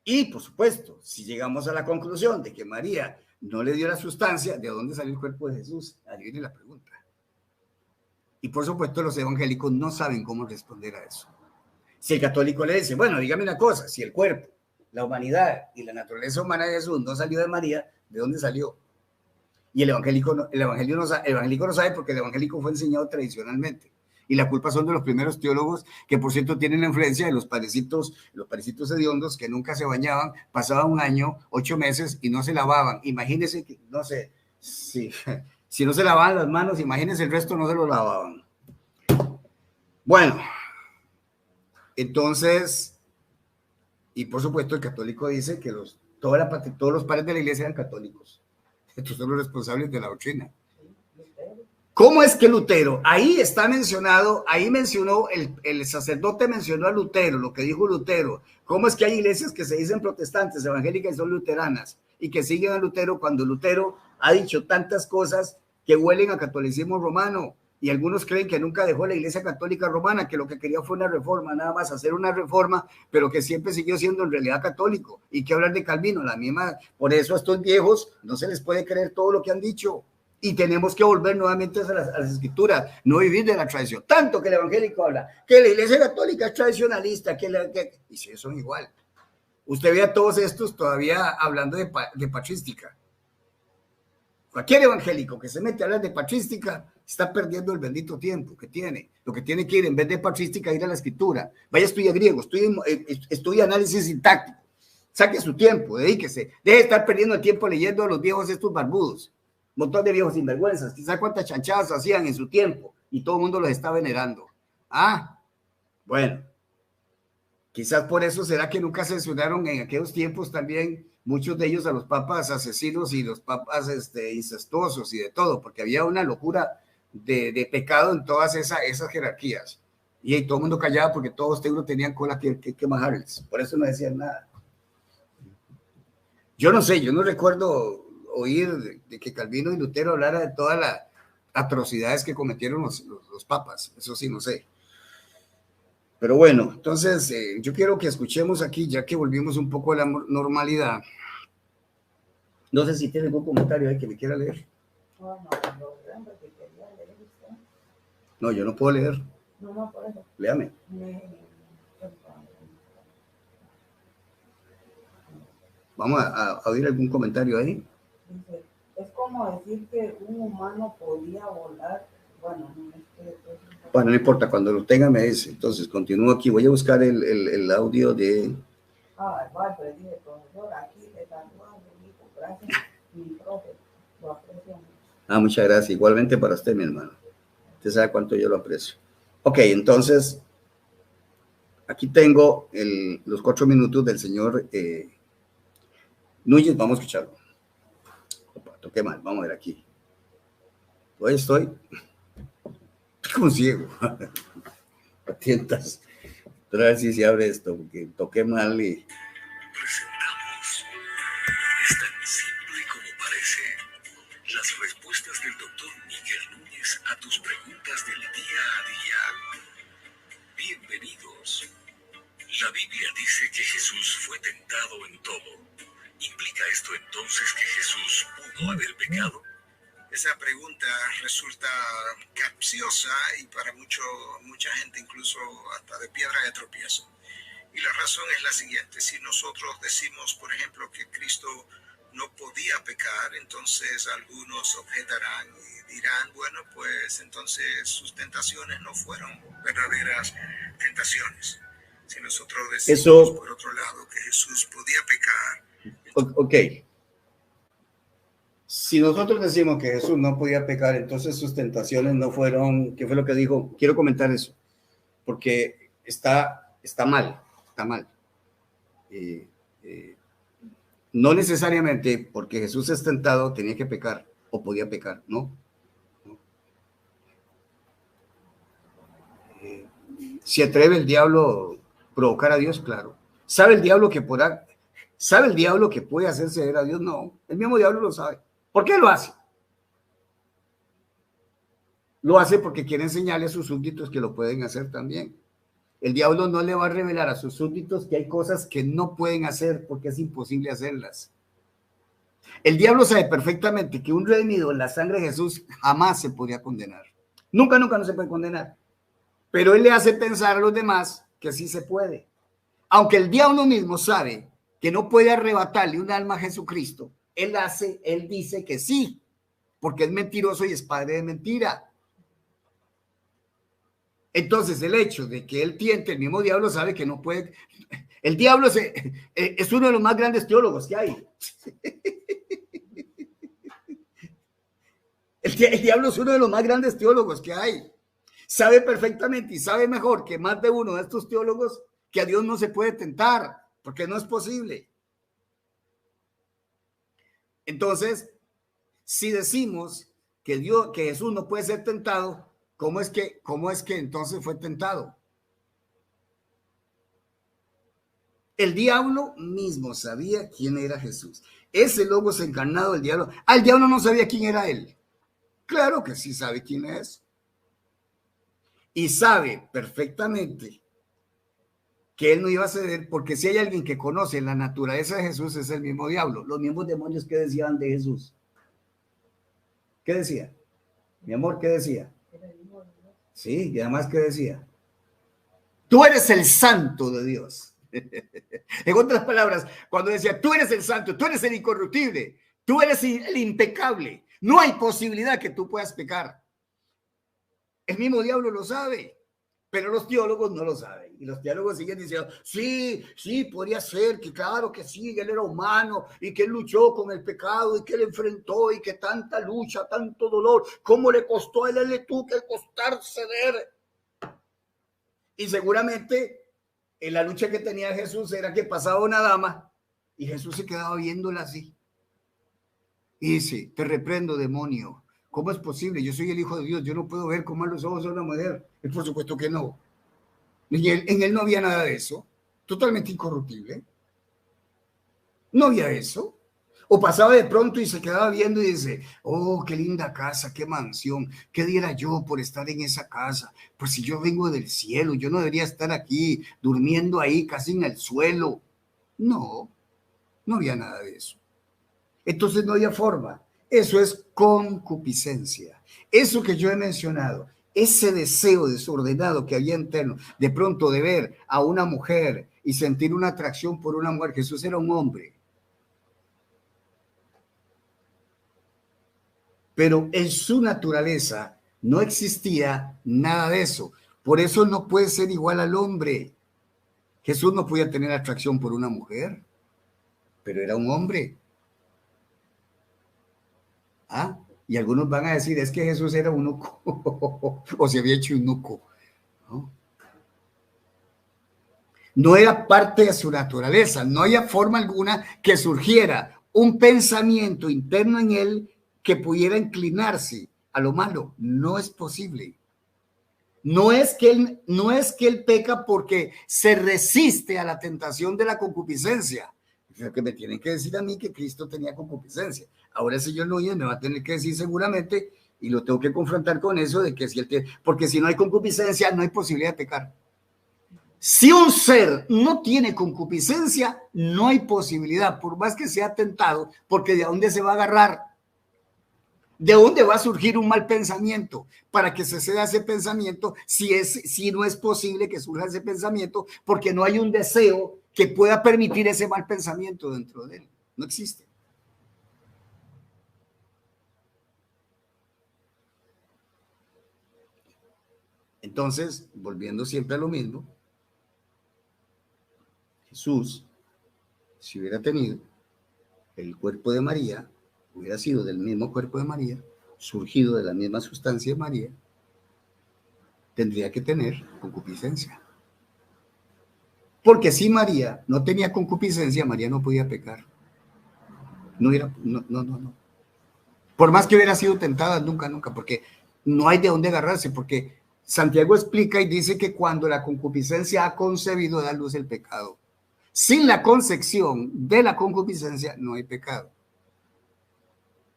y por supuesto, si llegamos a la conclusión de que María no le dio la sustancia, ¿de dónde salió el cuerpo de Jesús? Ahí viene la pregunta. Y por supuesto, los evangélicos no saben cómo responder a eso. Si el católico le dice, bueno, dígame una cosa, si el cuerpo, la humanidad y la naturaleza humana de Jesús no salió de María, ¿de dónde salió? Y el evangélico no sabe, porque el evangélico fue enseñado tradicionalmente. Y la culpa son de los primeros teólogos, que por cierto tienen la influencia de los parecitos hediondos que nunca se bañaban, pasaban 1 año, 8 meses y no se lavaban. Imagínense que, no sé, si no se lavaban las manos, imagínense el resto no se lo lavaban. Bueno, entonces, y por supuesto el católico dice que todos los padres de la iglesia eran católicos. Estos son los responsables de la doctrina. ¿Cómo es que Lutero? Ahí está mencionado, ahí mencionó, el sacerdote mencionó a Lutero, lo que dijo Lutero. ¿Cómo es que hay iglesias que se dicen protestantes, evangélicas y son luteranas y que siguen a Lutero cuando Lutero ha dicho tantas cosas que huelen a catolicismo romano? Y algunos creen que nunca dejó la iglesia católica romana, que lo que quería fue una reforma, nada más hacer una reforma, pero que siempre siguió siendo en realidad católico. ¿Y qué hablar de Calvino? La misma. Por eso a estos viejos no se les puede creer todo lo que han dicho. Y tenemos que volver nuevamente a las escrituras, no vivir de la tradición. Tanto que el evangélico habla que la iglesia católica es tradicionalista, y si son igual. Usted ve a todos estos todavía hablando de patrística. Cualquier evangélico que se mete a hablar de patrística está perdiendo el bendito tiempo que tiene. Lo que tiene que ir, en vez de patrística, ir a la escritura. Vaya a estudiar griego, estudie análisis sintáctico. Saque su tiempo, dedíquese. Deje de estar perdiendo el tiempo leyendo a los viejos estos barbudos. Un montón de viejos sinvergüenzas. Quizás cuántas chanchadas hacían en su tiempo y todo el mundo los está venerando. Bueno. Quizás por eso será que nunca censuраron en aquellos tiempos también muchos de ellos a los papas asesinos y los papas incestuosos y de todo, porque había una locura de pecado en todas esas jerarquías. Y todo el mundo callaba porque todos ustedes tenían cola que majarles. Por eso no decían nada. Yo no sé, yo no recuerdo oír de que Calvino y Lutero hablara de todas las atrocidades que cometieron los papas. Eso sí, no sé. Pero bueno, entonces yo quiero que escuchemos aquí, ya que volvimos un poco a la normalidad. No sé si tiene algún comentario ahí que me quiera leer. No, yo no puedo leer. No, por eso. Léame. Vamos a oír algún comentario ahí. Dice, es como decir que un humano podía volar. Bueno, no importa, cuando lo tenga me dice. Entonces, continúo aquí. Voy a buscar el audio de... Pero dice, profesor, aquí le saluda mi hijo. Gracias, mi profe. Lo aprecio mucho. Muchas gracias. Igualmente para usted, mi hermano. Usted sabe cuánto yo lo aprecio. Ok, entonces, aquí tengo los 4 minutos del señor Núñez. Vamos a escucharlo. Opa, toqué mal. Vamos a ver aquí. Hoy estoy como ciego. Atientas. A ver si se abre esto, porque toqué mal y... Presentamos, es tan simple como parece, las respuestas del doctor Miguel Núñez a tus preguntas del día a día. Bienvenidos. La Biblia dice que Jesús fue tentado en todo. ¿Implica esto entonces que Jesús pudo haber pecado? Esa pregunta resulta capciosa y para mucha gente incluso hasta de piedra de tropiezo. Y la razón es la siguiente: si nosotros decimos, por ejemplo, que Cristo no podía pecar, entonces algunos objetarán y dirán, bueno, pues entonces sus tentaciones no fueron verdaderas tentaciones. Si nosotros decimos, por otro lado, que Jesús podía pecar... Ok. Si nosotros decimos que Jesús no podía pecar, entonces sus tentaciones no fueron... ¿Qué fue lo que dijo? Quiero comentar eso, porque está mal. No necesariamente porque Jesús es tentado tenía que pecar o podía pecar, ¿no? ¿Se atreve el diablo a provocar a Dios? Claro. ¿Sabe el diablo que puede hacerse ver a Dios? No, el mismo diablo lo sabe. ¿Por qué lo hace? Lo hace porque quiere enseñarle a sus súbditos que lo pueden hacer también. El diablo no le va a revelar a sus súbditos que hay cosas que no pueden hacer porque es imposible hacerlas. El diablo sabe perfectamente que un redimido en la sangre de Jesús jamás se podría condenar. Nunca no se puede condenar. Pero él le hace pensar a los demás que sí se puede. Aunque el diablo mismo sabe que no puede arrebatarle un alma a Jesucristo, él dice que sí, porque es mentiroso y es padre de mentira. Entonces, el hecho de que él tiente, el mismo diablo sabe que no puede. El diablo es uno de los más grandes teólogos que hay. El diablo es uno de los más grandes teólogos que hay. Sabe perfectamente y sabe mejor que más de uno de estos teólogos que a Dios no se puede tentar, porque no es posible. Entonces, si decimos que Jesús no puede ser tentado, ¿cómo es que entonces fue tentado? El diablo mismo sabía quién era Jesús. Ese logos encarnado del diablo. El diablo no sabía quién era él. Claro que sí sabe quién es. Y sabe perfectamente que él no iba a ceder, porque si hay alguien que conoce la naturaleza de Jesús es el mismo diablo. Los mismos demonios que decían de Jesús. ¿Qué decía? Mi amor, ¿qué decía? Sí, y además, ¿qué decía? Tú eres el santo de Dios. En otras palabras, cuando decía, tú eres el santo, tú eres el incorruptible, tú eres el impecable, no hay posibilidad que tú puedas pecar. El mismo diablo lo sabe, pero los teólogos no lo saben. Y los teólogos siguen diciendo, sí, podría ser, que claro que sí, él era humano y que él luchó con el pecado y que él enfrentó y que tanta lucha, tanto dolor, ¿cómo le costó a él? Le tuvo que costar ceder. Y seguramente en la lucha que tenía Jesús era que pasaba una dama y Jesús se quedaba viéndola así. Y dice, te reprendo, demonio. ¿Cómo es posible? Yo soy el Hijo de Dios, yo no puedo ver cómo a los ojos de una mujer. Y por supuesto que no. En él no había nada de eso, totalmente incorruptible. No había eso. O pasaba de pronto y se quedaba viendo y dice, oh, qué linda casa, qué mansión, ¿qué diera yo por estar en esa casa? Pues si yo vengo del cielo, yo no debería estar aquí durmiendo ahí casi en el suelo. No, no había nada de eso. Entonces no había forma. Eso es concupiscencia. Eso que yo he mencionado, ese deseo desordenado que había interno, de pronto de ver a una mujer y sentir una atracción por una mujer. Jesús era un hombre. Pero en su naturaleza no existía nada de eso. Por eso no puede ser igual al hombre. Jesús no podía tener atracción por una mujer, pero era un hombre. ¿Ah? Y algunos van a decir, es que Jesús era eunuco o se había hecho eunuco. ¿No? No era parte de su naturaleza, no había forma alguna que surgiera un pensamiento interno en él que pudiera inclinarse a lo malo. No es posible. No es que él peca porque se resiste a la tentación de la concupiscencia. Lo que me tienen que decir a mí que Cristo tenía concupiscencia. Ahora el señor Núñez me va a tener que decir seguramente, y lo tengo que confrontar con eso, de que si él tiene, porque si no hay concupiscencia, no hay posibilidad de pecar. Si un ser no tiene concupiscencia, no hay posibilidad, por más que sea tentado, porque ¿de dónde se va a agarrar? ¿De dónde va a surgir un mal pensamiento? Para que se ceda ese pensamiento, si no es posible que surja ese pensamiento, porque no hay un deseo que pueda permitir ese mal pensamiento dentro de él. No existe. Entonces, volviendo siempre a lo mismo, Jesús, si hubiera tenido el cuerpo de María, hubiera sido del mismo cuerpo de María, surgido de la misma sustancia de María, tendría que tener concupiscencia. Porque si María no tenía concupiscencia, María no podía pecar. No. Por más que hubiera sido tentada, nunca, porque no hay de dónde agarrarse, porque Santiago explica y dice que cuando la concupiscencia ha concebido, da luz el pecado. Sin la concepción de la concupiscencia, no hay pecado.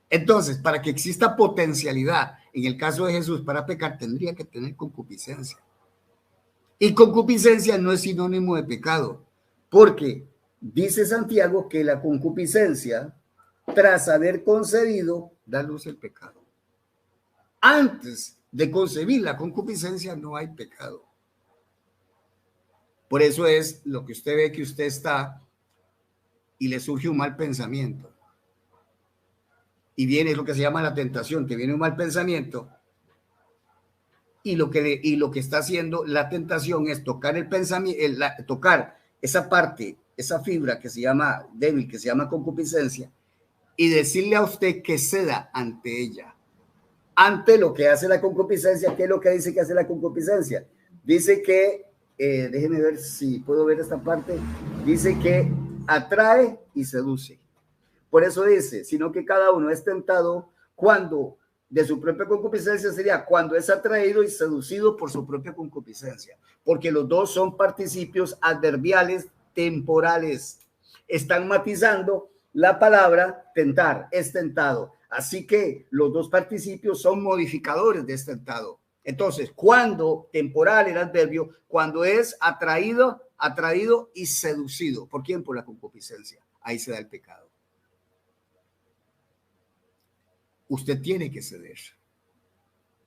Entonces, para que exista potencialidad, en el caso de Jesús, para pecar, tendría que tener concupiscencia. Y concupiscencia no es sinónimo de pecado, porque dice Santiago que la concupiscencia, tras haber concebido, da luz el pecado. Antes de concebir la concupiscencia no hay pecado. Por eso es lo que usted ve que usted está y le surge un mal pensamiento. Y viene lo que se llama la tentación, que viene un mal pensamiento. Y lo que está haciendo la tentación es tocar el pensamiento, tocar esa parte, esa fibra que se llama débil, que se llama concupiscencia, y decirle a usted que ceda ante ella. Ante lo que hace la concupiscencia, ¿qué es lo que dice que hace la concupiscencia? Dice que, déjenme ver si puedo ver esta parte, dice que atrae y seduce. Por eso dice, sino que cada uno es tentado cuando de su propia concupiscencia sería cuando es atraído y seducido por su propia concupiscencia, porque los dos son participios adverbiales temporales. Están matizando la palabra tentar, es tentado. Así que los dos participios son modificadores de este tentado. Entonces, cuando temporal el adverbio, cuando es atraído y seducido. ¿Por quién? Por la concupiscencia. Ahí se da el pecado. Usted tiene que ceder.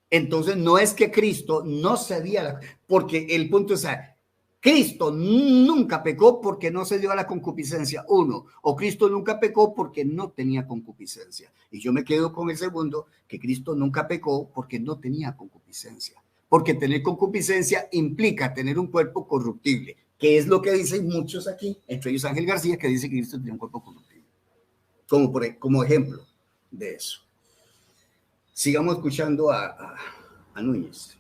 Entonces, no es que Cristo no cedía, porque el punto es, Cristo nunca pecó porque no cedió a la concupiscencia, uno, o Cristo nunca pecó porque no tenía concupiscencia. Y yo me quedo con el segundo, que Cristo nunca pecó porque no tenía concupiscencia. Porque tener concupiscencia implica tener un cuerpo corruptible, que es lo que dicen muchos aquí, entre ellos Ángel García, que dice que Cristo tenía un cuerpo corruptible. Como ejemplo de eso. Sigamos escuchando a Núñez.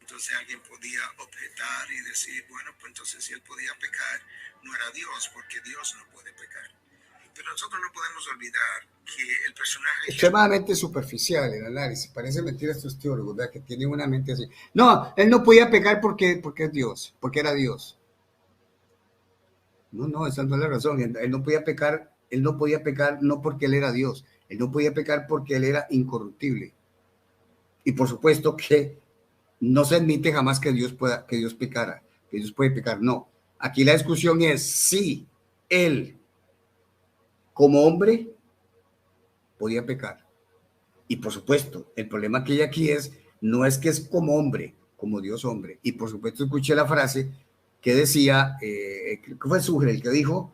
Entonces alguien podía objetar y decir, bueno, pues entonces si él podía pecar, no era Dios, porque Dios no puede pecar. Pero nosotros no podemos olvidar que el personaje... Extremadamente superficial el análisis. Parece mentira a estos teólogos, ¿verdad? Que tienen una mente así. No, él no podía pecar porque es Dios, porque era Dios. No, esa no es la razón. Él no podía pecar no porque él era Dios. Él no podía pecar porque él era incorruptible. Y por supuesto que no se admite jamás que Dios pecara, que Dios puede pecar. No. Aquí la discusión es si él, como hombre, podía pecar. Y por supuesto, el problema que hay aquí no es que es como hombre, como Dios hombre. Y por supuesto escuché la frase que decía, creo que fue Suger el que dijo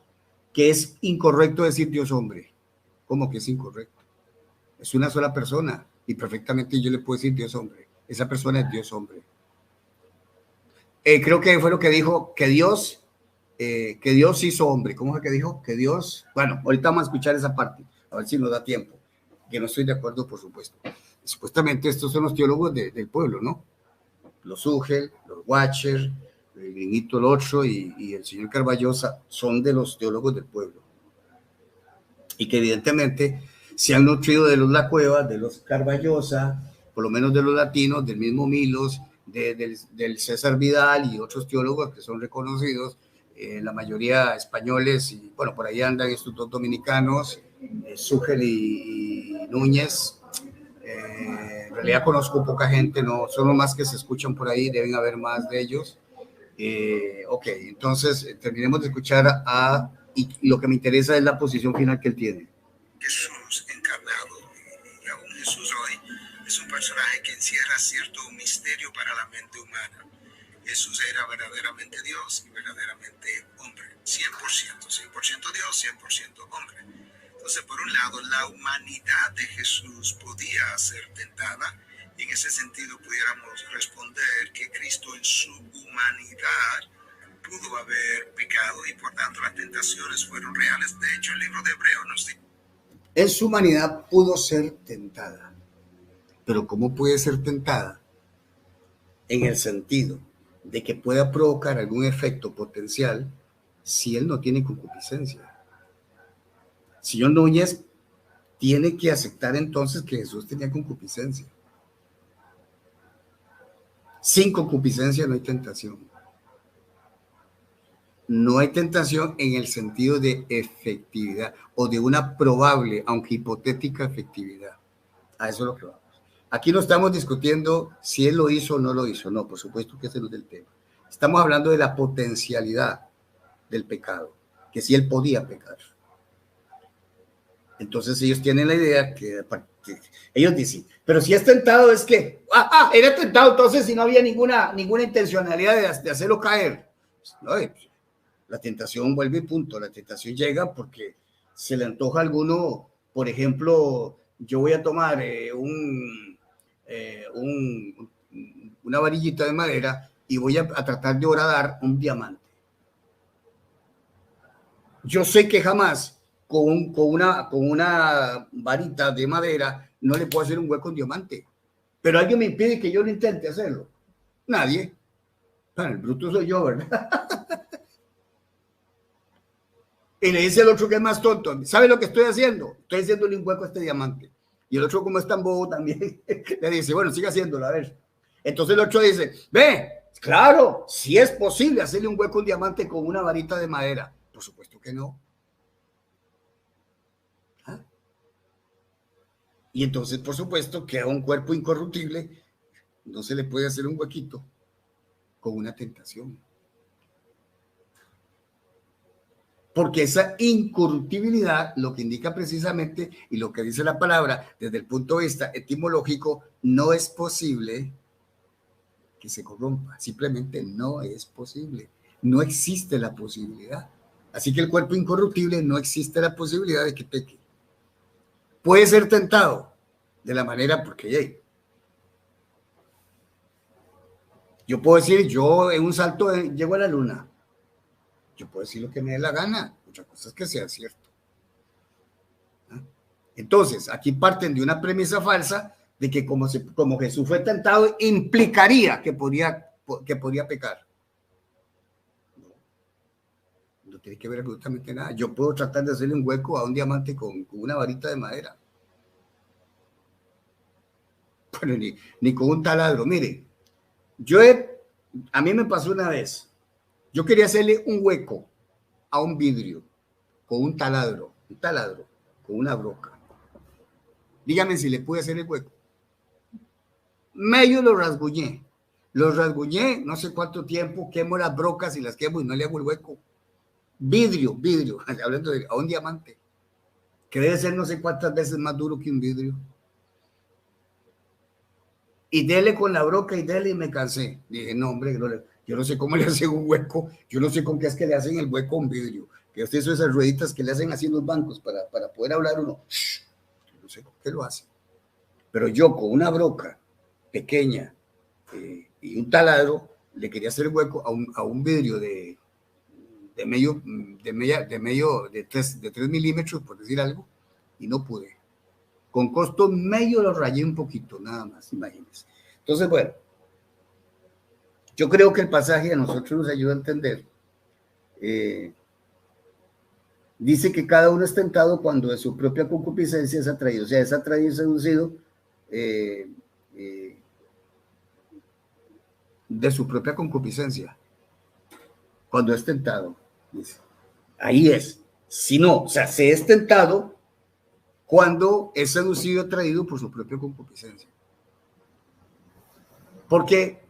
que es incorrecto decir Dios hombre. ¿Cómo que es incorrecto? Es una sola persona y perfectamente yo le puedo decir Dios hombre. Esa persona es Dios hombre. Creo que fue lo que dijo, que Dios hizo hombre. ¿Cómo fue que dijo? Que Dios, bueno, ahorita vamos a escuchar esa parte, a ver si nos da tiempo, que no estoy de acuerdo, por supuesto. Supuestamente estos son los teólogos del pueblo, ¿no? Los Hugel, los Watcher, el gringuito el otro y el señor Carballosa son de los teólogos del pueblo. Y que evidentemente se han nutrido de los La Cueva, de los Carballosa, por lo menos de los latinos, del mismo Milos, del César Vidal y otros teólogos que son reconocidos, la mayoría españoles, y bueno, por ahí andan estos dos dominicanos, Súgel y Núñez. En realidad conozco poca gente, no, son los más que se escuchan por ahí, deben haber más de ellos. Ok, entonces terminemos de escuchar y lo que me interesa es la posición final que él tiene. Jesús encarnado, y aún Jesús hoy, es un personaje que encierra cierto misterio para la mente humana. Jesús era verdaderamente Dios y verdaderamente hombre, 100% Dios, 100% hombre. Entonces, por un lado, la humanidad de Jesús podía ser tentada, y en ese sentido pudiéramos responder que Cristo en su humanidad pudo haber pecado y por tanto las tentaciones fueron reales. De hecho, el libro de Hebreos nos dice: en su humanidad pudo ser tentada. Pero ¿cómo puede ser tentada? En el sentido de que pueda provocar algún efecto potencial si él no tiene concupiscencia. Señor Núñez tiene que aceptar entonces que Jesús tenía concupiscencia. Sin concupiscencia no hay tentación. No hay tentación en el sentido de efectividad o de una probable, aunque hipotética efectividad. A eso es lo que vamos. Aquí no estamos discutiendo si él lo hizo o no lo hizo. No, por supuesto que ese no es el tema. Estamos hablando de la potencialidad del pecado, que si él podía pecar. Entonces ellos tienen la idea que ellos dicen, pero si es tentado es que, era tentado entonces si no había ninguna intencionalidad de hacerlo caer. No, la tentación vuelve y punto, la tentación llega porque se le antoja a alguno, por ejemplo, yo voy a tomar una varillita de madera y voy a tratar de horadar un diamante. Yo sé que jamás con una varita de madera no le puedo hacer un hueco en diamante, pero alguien me impide que yo lo intente hacerlo. Nadie. Bueno, el bruto soy yo, ¿verdad? Y le dice al otro que es más tonto, ¿sabe lo que estoy haciendo? Estoy haciéndole un hueco a este diamante. Y el otro, como es tan bobo también, le dice, bueno, siga haciéndolo, a ver. Entonces el otro dice, ve, claro, si es posible hacerle un hueco a un diamante con una varita de madera. Por supuesto que no. ¿Ah? Y entonces, por supuesto, que a un cuerpo incorruptible no se le puede hacer un huequito con una tentación. Porque esa incorruptibilidad lo que indica precisamente, y lo que dice la palabra desde el punto de vista etimológico, no es posible que se corrompa. Simplemente no es posible. No existe la posibilidad. Así que el cuerpo incorruptible no existe la posibilidad de que peque. Puede ser tentado de la manera porque yo puedo decir, yo en un salto llego a la luna. Yo puedo decir lo que me dé la gana, otra cosa es que sea cierto. ¿Ah? Entonces, aquí parten de una premisa falsa de que como Jesús fue tentado, implicaría que podía pecar. No tiene que ver absolutamente nada. Yo puedo tratar de hacerle un hueco a un diamante con una varita de madera. Bueno, ni con un taladro. Mire, a mí me pasó una vez. Yo quería hacerle un hueco a un vidrio con un taladro, con una broca. Dígame si le pude hacer el hueco. Medio lo rasguñé, no sé cuánto tiempo, quemo las brocas y las quemo y no le hago el hueco. Vidrio, hablando a un diamante, que debe ser no sé cuántas veces más duro que un vidrio. Y dele con la broca y dele y me cansé. Dije, no, hombre, yo no sé cómo le hacen un hueco, yo no sé con qué es que le hacen el hueco a un vidrio. Que usted hizo esas rueditas que le hacen así en los bancos para poder hablar uno. Yo no sé con qué lo hace. Pero yo con una broca pequeña y un taladro le quería hacer hueco a un vidrio de 3 milímetros, por decir algo, y no pude. Con costo medio lo rayé un poquito, nada más, imagínense. Entonces, bueno, yo creo que el pasaje a nosotros nos ayuda a entender. Dice que cada uno es tentado cuando de su propia concupiscencia es atraído, o sea, es atraído y seducido de su propia concupiscencia. Cuando es tentado, dice. Ahí es. Si no, o sea, se es tentado cuando es seducido y atraído por su propia concupiscencia. Porque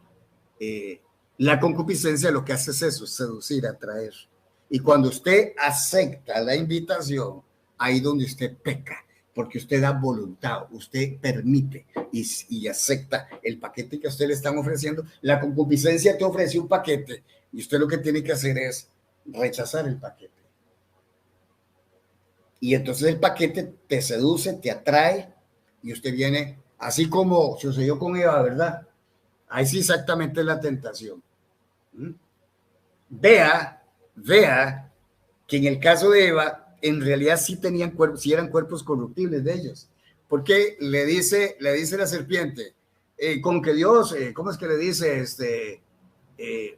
la concupiscencia lo que hace es eso, seducir, atraer. Y cuando usted acepta la invitación, ahí donde usted peca, porque usted da voluntad, usted permite y acepta el paquete que a usted le están ofreciendo. La concupiscencia te ofrece un paquete y usted lo que tiene que hacer es rechazar el paquete. Y entonces el paquete te seduce, te atrae y usted viene, así como sucedió con Eva, ¿verdad? Ahí sí exactamente es la tentación. Vea que en el caso de Eva, en realidad sí tenían cuerpos, sí eran cuerpos corruptibles de ellos. Porque le dice la serpiente, con que Dios, ¿cómo es que le dice?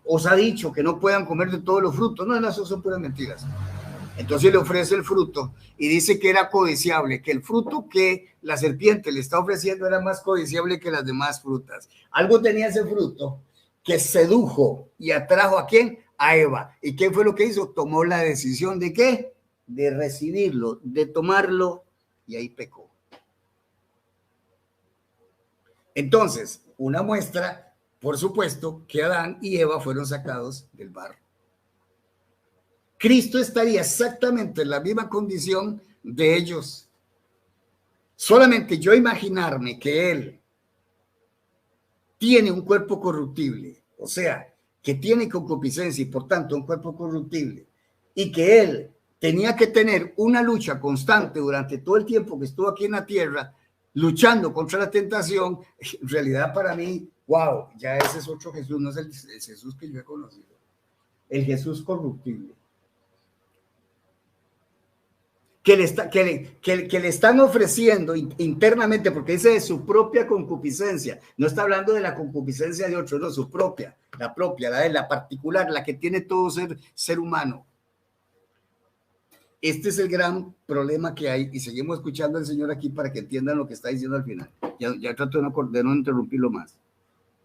Os ha dicho que no puedan comer de todos los frutos. No, eso son puras mentiras. Entonces le ofrece el fruto y dice que era codiciable, que el fruto que la serpiente le está ofreciendo era más codiciable que las demás frutas. Algo tenía ese fruto que sedujo y atrajo ¿a quién? A Eva. ¿Y qué fue lo que hizo? Tomó la decisión de ¿qué? De recibirlo, de tomarlo, y ahí pecó. Entonces, una muestra, por supuesto, que Adán y Eva fueron sacados del barro. Cristo estaría exactamente en la misma condición de ellos. Solamente yo imaginarme que Él tiene un cuerpo corruptible, o sea, que tiene concupiscencia y por tanto un cuerpo corruptible, y que Él tenía que tener una lucha constante durante todo el tiempo que estuvo aquí en la tierra, luchando contra la tentación, en realidad para mí, wow, ya ese es otro Jesús, no es el Jesús que yo he conocido, el Jesús corruptible. Que le están ofreciendo internamente, porque dice de su propia concupiscencia, no está hablando de la concupiscencia de otro, no, su propia, la particular, la que tiene todo ser humano. Este es el gran problema que hay, y seguimos escuchando al Señor aquí para que entiendan lo que está diciendo al final. Ya trato de no interrumpirlo más.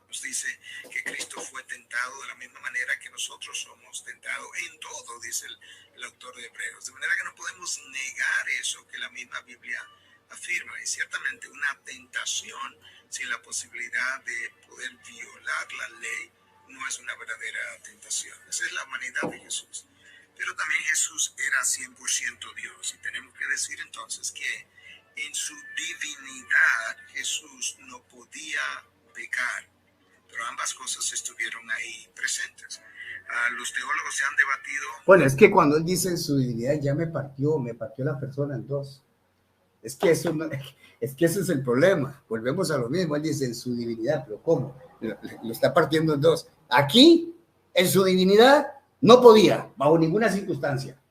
Nos dice que Cristo fue tentado de la misma manera que nosotros somos tentados en todo, dice el autor de Hebreos. De manera que no podemos negar eso que la misma Biblia afirma. Y ciertamente una tentación sin la posibilidad de poder violar la ley no es una verdadera tentación. Esa es la humanidad de Jesús. Pero también Jesús era 100% Dios. Y tenemos que decir entonces que en su divinidad Jesús no podía pecar. Pero ambas cosas estuvieron ahí presentes. Los teólogos se han debatido. Bueno, es que cuando él dice en su divinidad ya me partió la persona en dos. Es que ese es el problema. Volvemos a lo mismo. Él dice en su divinidad, pero ¿cómo? Lo está partiendo en dos. Aquí, en su divinidad, no podía, bajo ninguna circunstancia.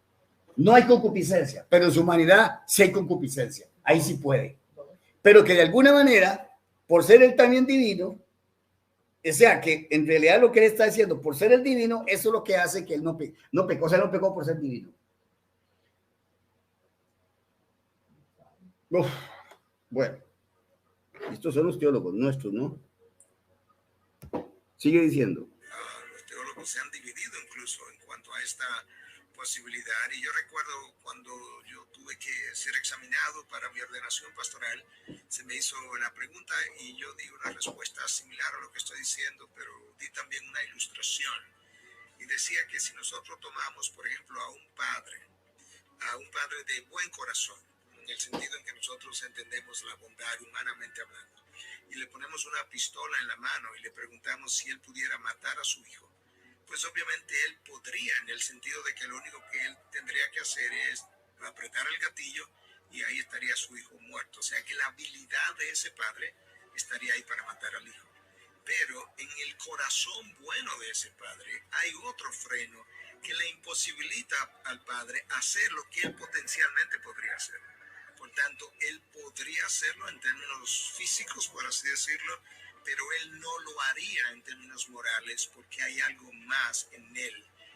No hay concupiscencia, pero en su humanidad sí hay concupiscencia. Ahí sí puede. Pero que de alguna manera, por ser él también divino, O sea, que en realidad lo que él está diciendo, por ser el divino, eso es lo que hace que él no pecó, o sea, no pecó por ser divino. Uf, bueno, estos son los teólogos nuestros, ¿no? Sigue diciendo. Los teólogos se han dividido incluso en cuanto a esta posibilidad, y yo recuerdo cuando yo tuve que ser examinado para mi ordenación pastoral, se me hizo la pregunta y yo di una respuesta similar a lo que estoy diciendo, pero di también una ilustración y decía que si nosotros tomamos, por ejemplo, a un padre de buen corazón, en el sentido en que nosotros entendemos la bondad humanamente hablando, y le ponemos una pistola en la mano y le preguntamos si él pudiera matar a su hijo, pues obviamente él podría, en el sentido de que lo único que él tendría que hacer es apretar el gatillo y ahí estaría su hijo muerto. O sea que la habilidad de ese padre estaría ahí para matar al hijo. Pero en el corazón bueno de ese padre hay otro freno que le imposibilita al padre hacer lo que él potencialmente podría hacer. Por tanto, él podría hacerlo en términos físicos, por así decirlo, pero él no lo haría en términos morales porque hay algo más en él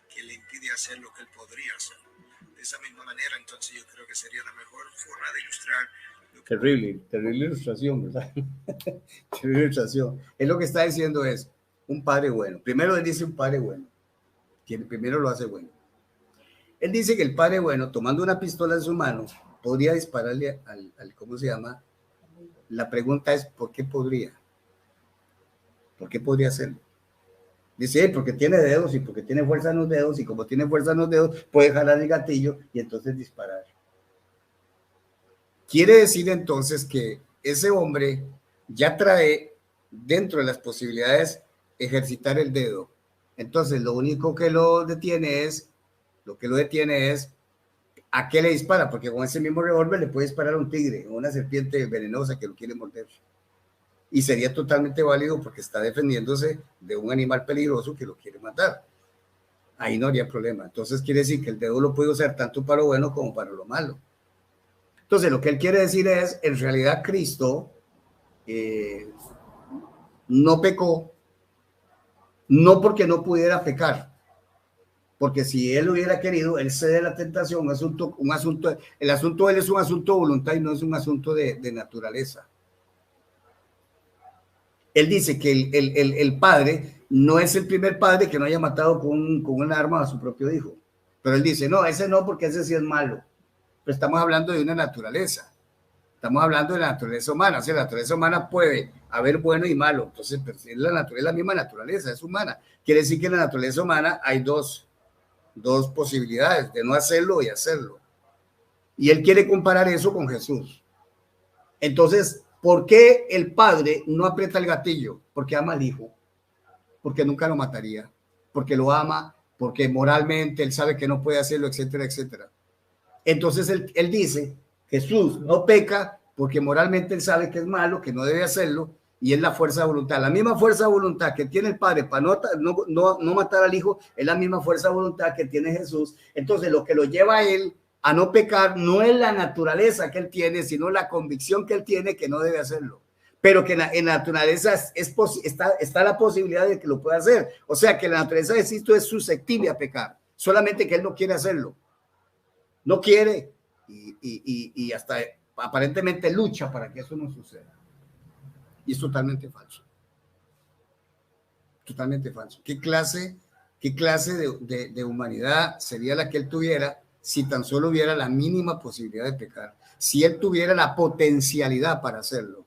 que le impide hacer lo que él podría hacer. De esa misma manera, entonces yo creo que sería la mejor forma de ilustrar. Terrible ilustración, ¿verdad? Terrible ilustración. Él lo que está diciendo es un padre bueno. Primero él dice un padre bueno, quien primero lo hace bueno. Él dice que el padre bueno, tomando una pistola en su mano, podría dispararle al ¿cómo se llama? La pregunta es, ¿por qué podría? ¿Por qué podría hacerlo? Dice, porque tiene dedos y porque tiene fuerza en los dedos, y como tiene fuerza en los dedos, puede jalar el gatillo y entonces disparar. Quiere decir entonces que ese hombre ya trae dentro de las posibilidades ejercitar el dedo. Entonces lo único que lo detiene es ¿a qué le dispara? Porque con ese mismo revólver le puede disparar a un tigre o una serpiente venenosa que lo quiere morder. Y sería totalmente válido porque está defendiéndose de un animal peligroso que lo quiere matar. Ahí no habría problema. Entonces quiere decir que el dedo lo puede usar tanto para lo bueno como para lo malo. Entonces lo que él quiere decir es, en realidad Cristo no pecó, no porque no pudiera pecar, porque si él hubiera querido, él cede a la tentación, el asunto de él es un asunto de voluntad y no es un asunto de naturaleza. Él dice que el padre no es el primer padre que no haya matado con un arma a su propio hijo. Pero él dice, no, ese no, porque ese sí es malo. Pero estamos hablando de una naturaleza. Estamos hablando de la naturaleza humana. O sea, la naturaleza humana puede haber bueno y malo. Entonces, es la misma naturaleza, es humana. Quiere decir que en la naturaleza humana hay dos posibilidades, de no hacerlo y hacerlo. Y él quiere comparar eso con Jesús. Entonces, ¿por qué el padre no aprieta el gatillo? Porque ama al hijo, porque nunca lo mataría, porque lo ama, porque moralmente él sabe que no puede hacerlo, etcétera, etcétera. Entonces él dice, Jesús no peca porque moralmente él sabe que es malo, que no debe hacerlo, y es la fuerza de voluntad. La misma fuerza de voluntad que tiene el padre para no matar al hijo es la misma fuerza de voluntad que tiene Jesús. Entonces lo que lo lleva a él a no pecar no es la naturaleza que él tiene, sino la convicción que él tiene que no debe hacerlo. Pero que en la naturaleza está la posibilidad de que lo pueda hacer. O sea que la naturaleza de Cristo es susceptible a pecar, solamente que él no quiere hacerlo. No quiere y hasta aparentemente lucha para que eso no suceda. Y es totalmente falso. Totalmente falso. ¿Qué clase de humanidad sería la que él tuviera si tan solo hubiera la mínima posibilidad de pecar? Si él tuviera la potencialidad para hacerlo.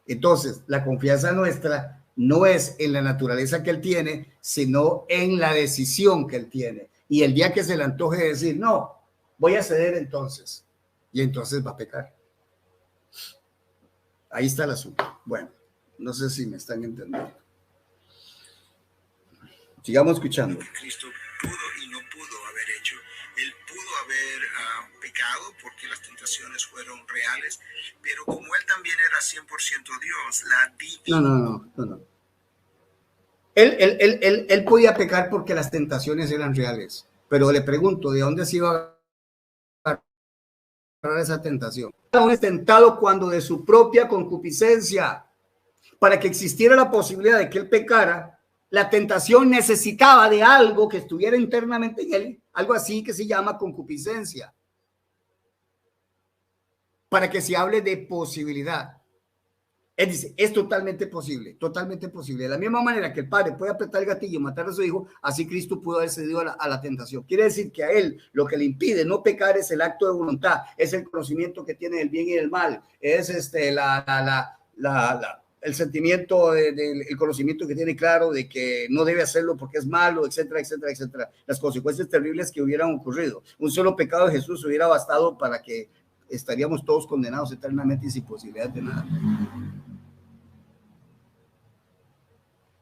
Entonces, la confianza nuestra no es en la naturaleza que él tiene, sino en la decisión que él tiene. Y el día que se le antoje decir, no, voy a ceder entonces. Y entonces va a pecar. Ahí está el asunto. Bueno, no sé si me están entendiendo. Sigamos escuchando. Cristo pudo y no pudo haber hecho. Él pudo haber pecado porque las tentaciones fueron reales, pero como él también era 100% Dios, la divinidad. No. Él podía pecar porque las tentaciones eran reales, pero le pregunto, ¿de dónde se iba a agarrar esa tentación? Aún es tentado cuando de su propia concupiscencia, Para que existiera la posibilidad de que él pecara, la tentación necesitaba de algo que estuviera internamente en él, algo así que se llama concupiscencia. Para que se hable de posibilidad. Él dice, es totalmente posible, totalmente posible. De la misma manera que el padre puede apretar el gatillo y matar a su hijo, así Cristo pudo haber cedido a la tentación. Quiere decir que a él lo que le impide no pecar es el acto de voluntad, es el conocimiento que tiene del bien y del mal, es el sentimiento, el conocimiento que tiene claro de que no debe hacerlo porque es malo, etcétera, etcétera, etcétera. Las consecuencias terribles que hubieran ocurrido. Un solo pecado de Jesús hubiera bastado para que estaríamos todos condenados eternamente y sin posibilidad de nada.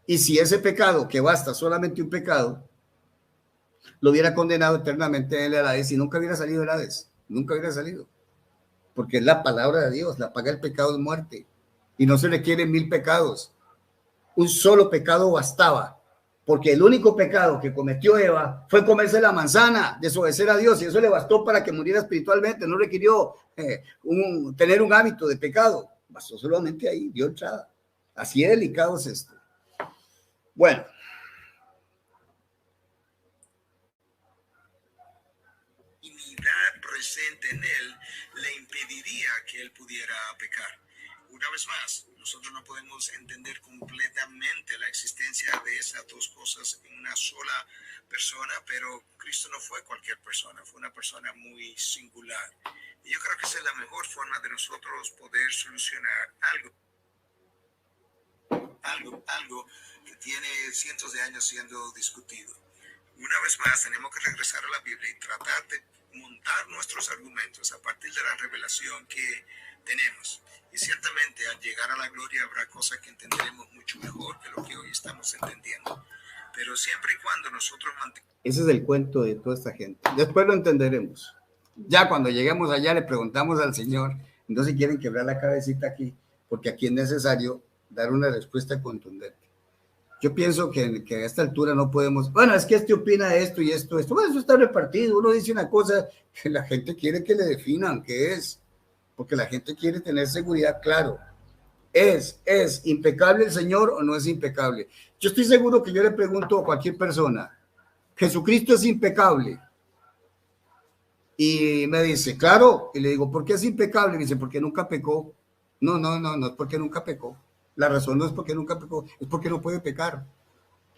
Y si ese pecado, que basta solamente un pecado, lo hubiera condenado eternamente en el Hades y nunca hubiera salido del Hades, nunca hubiera salido. Porque es la palabra de Dios, la paga del pecado es muerte. Y no se requieren 1000 pecados. Un solo pecado bastaba. Porque el único pecado que cometió Eva fue comerse la manzana, desobedecer a Dios, y eso le bastó para que muriera espiritualmente. No requirió tener un hábito de pecado. Bastó solamente ahí, dio entrada. Así de delicado es esto. Bueno. Divinidad presente en él le impediría que él pudiera pecar. Una vez más, nosotros no podemos entender completamente la existencia de esas dos cosas en una sola persona, pero Cristo no fue cualquier persona, fue una persona muy singular. Y yo creo que esa es la mejor forma de nosotros poder solucionar algo que tiene cientos de años siendo discutido. Una vez más, tenemos que regresar a la Biblia y tratar de montar nuestros argumentos a partir de la revelación que tenemos. Y ciertamente al llegar a la gloria habrá cosas que entenderemos mucho mejor que lo que hoy estamos entendiendo. Pero siempre y cuando nosotros mantengamos... Ese es el cuento de toda esta gente. Después lo entenderemos. Ya cuando lleguemos allá le preguntamos al Señor, no se quieren quebrar la cabecita aquí, porque aquí es necesario dar una respuesta contundente. Yo pienso que a esta altura no podemos, bueno, es que este opina esto y esto. Bueno, eso está repartido. Uno dice una cosa que la gente quiere que le definan qué es, porque la gente quiere tener seguridad, claro. ¿Es impecable el Señor o no es impecable? Yo estoy seguro que yo le pregunto a cualquier persona, ¿Jesucristo es impecable? Y me dice, claro, y le digo, ¿por qué es impecable? Y dice, porque nunca pecó. No es porque nunca pecó. La razón no es porque nunca pecó, es porque no puede pecar.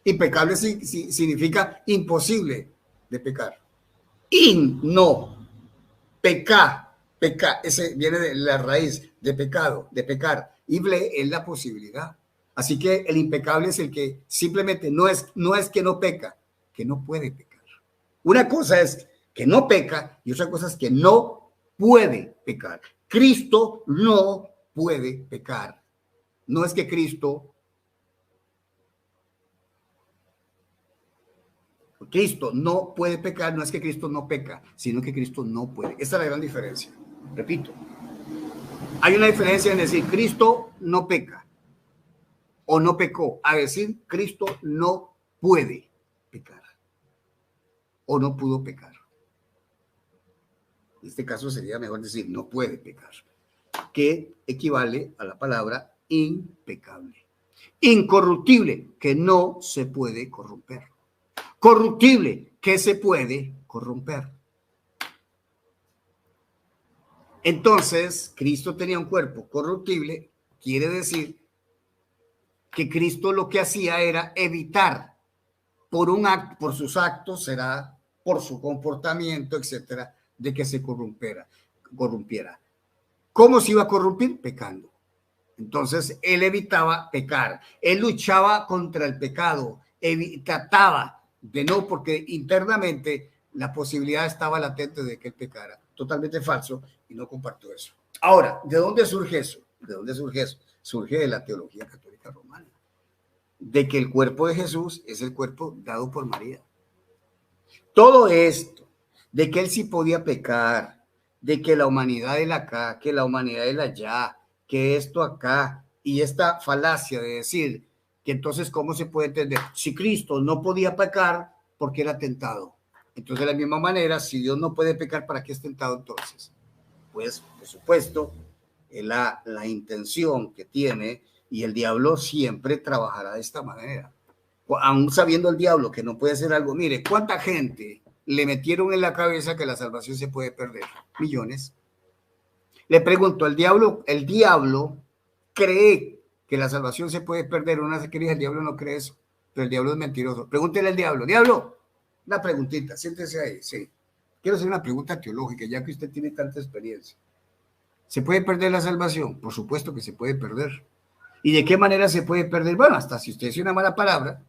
Impecable significa imposible de pecar. No, peca, ese viene de la raíz de pecado, de pecar. Ible es la posibilidad. Así que el impecable es el que simplemente no es que no peca, que no puede pecar. Una cosa es que no peca y otra cosa es que no puede pecar. Cristo no puede pecar. No es que Cristo no puede pecar, no es que Cristo no peca, sino que Cristo no puede. Esa es la gran diferencia. Repito, hay una diferencia en decir Cristo no peca o no pecó, a decir Cristo no puede pecar o no pudo pecar. En este caso sería mejor decir no puede pecar, que equivale a la palabra impecable. Incorruptible, que no se puede corromper. Corruptible, que se puede corromper. Entonces, Cristo tenía un cuerpo corruptible, quiere decir que Cristo lo que hacía era evitar por sus actos, será por su comportamiento, etcétera, de que se corrompiera. ¿Cómo se iba a corrompir? Pecando. Entonces, él evitaba pecar, él luchaba contra el pecado, trataba de no, porque internamente la posibilidad estaba latente de que él pecara. Totalmente falso, y no compartió eso. Ahora, ¿de dónde surge eso? ¿De dónde surge eso? Surge de la teología católica romana, de que el cuerpo de Jesús es el cuerpo dado por María. Todo esto, de que él sí podía pecar, de que la humanidad es acá, que la humanidad es allá, que esto acá, y esta falacia de decir que entonces ¿cómo se puede entender? Si Cristo no podía pecar, porque era tentado. Entonces de la misma manera, si Dios no puede pecar, ¿para qué es tentado entonces? Pues, por supuesto, la intención que tiene Y el diablo siempre trabajará de esta manera. Aún sabiendo el diablo que no puede hacer algo, mire, ¿cuánta gente le metieron en la cabeza que la salvación se puede perder? Millones. Le pregunto, el diablo cree que la salvación se puede perder. Una vez que dice, el diablo no cree eso, pero el diablo es mentiroso. Pregúntele al diablo, diablo, una preguntita, siéntese ahí, sí. Quiero hacer una pregunta teológica, ya que usted tiene tanta experiencia. ¿Se puede perder la salvación? Por supuesto que se puede perder. ¿Y de qué manera se puede perder? Bueno, hasta si usted dice una mala palabra.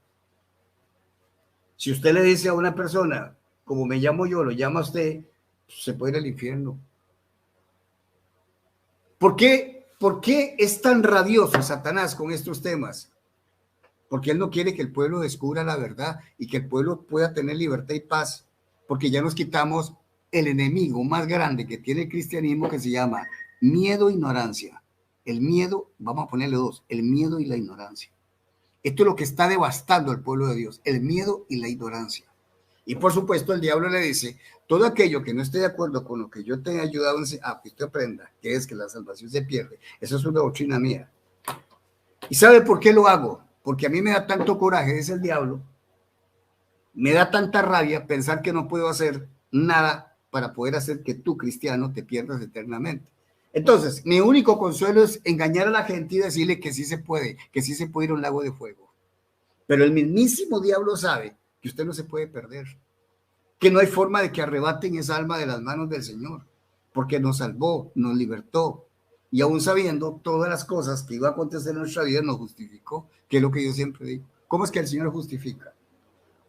Si usted le dice a una persona, como me llamo yo, lo llama usted, se puede ir al infierno. ¿Por qué es tan rabioso Satanás con estos temas? Porque él no quiere que el pueblo descubra la verdad y que el pueblo pueda tener libertad y paz, porque ya nos quitamos el enemigo más grande que tiene el cristianismo, que se llama miedo e ignorancia. El miedo, vamos a ponerle dos, el miedo y la ignorancia. Esto es lo que está devastando al pueblo de Dios, el miedo y la ignorancia. Y por supuesto el diablo le dice, todo aquello que no esté de acuerdo con lo que yo te he ayudado a que usted aprenda, que es que la salvación se pierde, eso es una doctrina mía. ¿Y sabe por qué lo hago? Porque a mí me da tanto coraje, dice el diablo, me da tanta rabia pensar que no puedo hacer nada para poder hacer que tú, cristiano, te pierdas eternamente. Entonces, mi único consuelo es engañar a la gente y decirle que sí se puede ir a un lago de fuego. Pero el mismísimo diablo sabe que usted no se puede perder, que no hay forma de que arrebaten esa alma de las manos del Señor, porque nos salvó, nos libertó, y aún sabiendo todas las cosas que iba a acontecer en nuestra vida, nos justificó, que es lo que yo siempre digo. ¿Cómo es que el Señor justifica?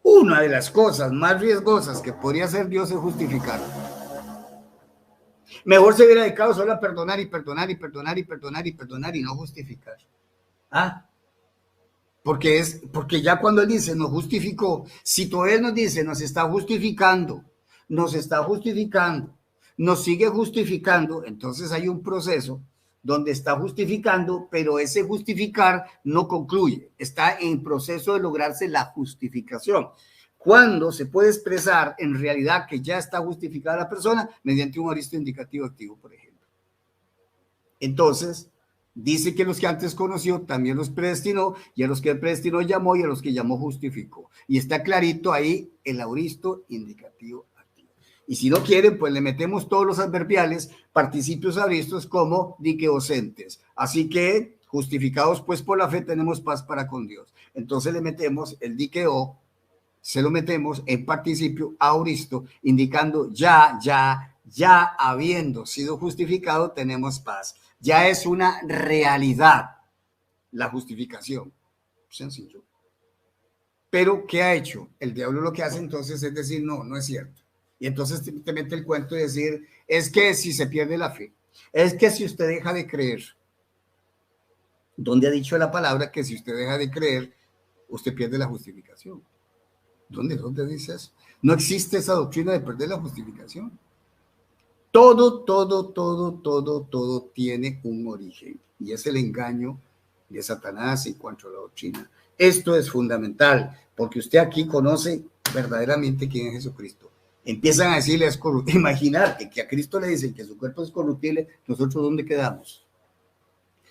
Una de las cosas más riesgosas que podría hacer Dios es justificar. Mejor se hubiera dedicado solo a perdonar y perdonar y perdonar y perdonar y perdonar y no justificar. Porque ya cuando él dice nos justificó, si todavía él nos dice nos está justificando, nos sigue justificando, entonces hay un proceso donde está justificando, pero ese justificar no concluye, está en proceso de lograrse la justificación. ¿Cuándo se puede expresar en realidad que ya está justificada la persona? Mediante un aoristo indicativo activo, por ejemplo. Entonces, dice que los que antes conoció también los predestinó, y a los que predestinó llamó, y a los que llamó justificó. Y está clarito ahí el aoristo indicativo activo. Y si no quieren, pues le metemos todos los adverbiales, participios aoristos como diqueocentes. Así que, justificados pues por la fe, tenemos paz para con Dios. Entonces le metemos el diqueo, se lo metemos en participio aoristo, indicando ya habiendo sido justificado, tenemos paz. Ya es una realidad la justificación. Sencillo. Pero, ¿qué ha hecho? El diablo lo que hace entonces es decir, no es cierto. Y entonces te mete el cuento de decir, es que si se pierde la fe, es que si usted deja de creer, ¿dónde ha dicho la palabra que si usted deja de creer, usted pierde la justificación? ¿Dónde dice eso? No existe esa doctrina de perder la justificación. Todo tiene un origen y es el engaño de Satanás en cuanto a la doctrina. Esto es fundamental porque usted aquí conoce verdaderamente quién es Jesucristo. Empiezan a decirle, imaginar que a Cristo le dicen que su cuerpo es corruptible, nosotros ¿dónde quedamos?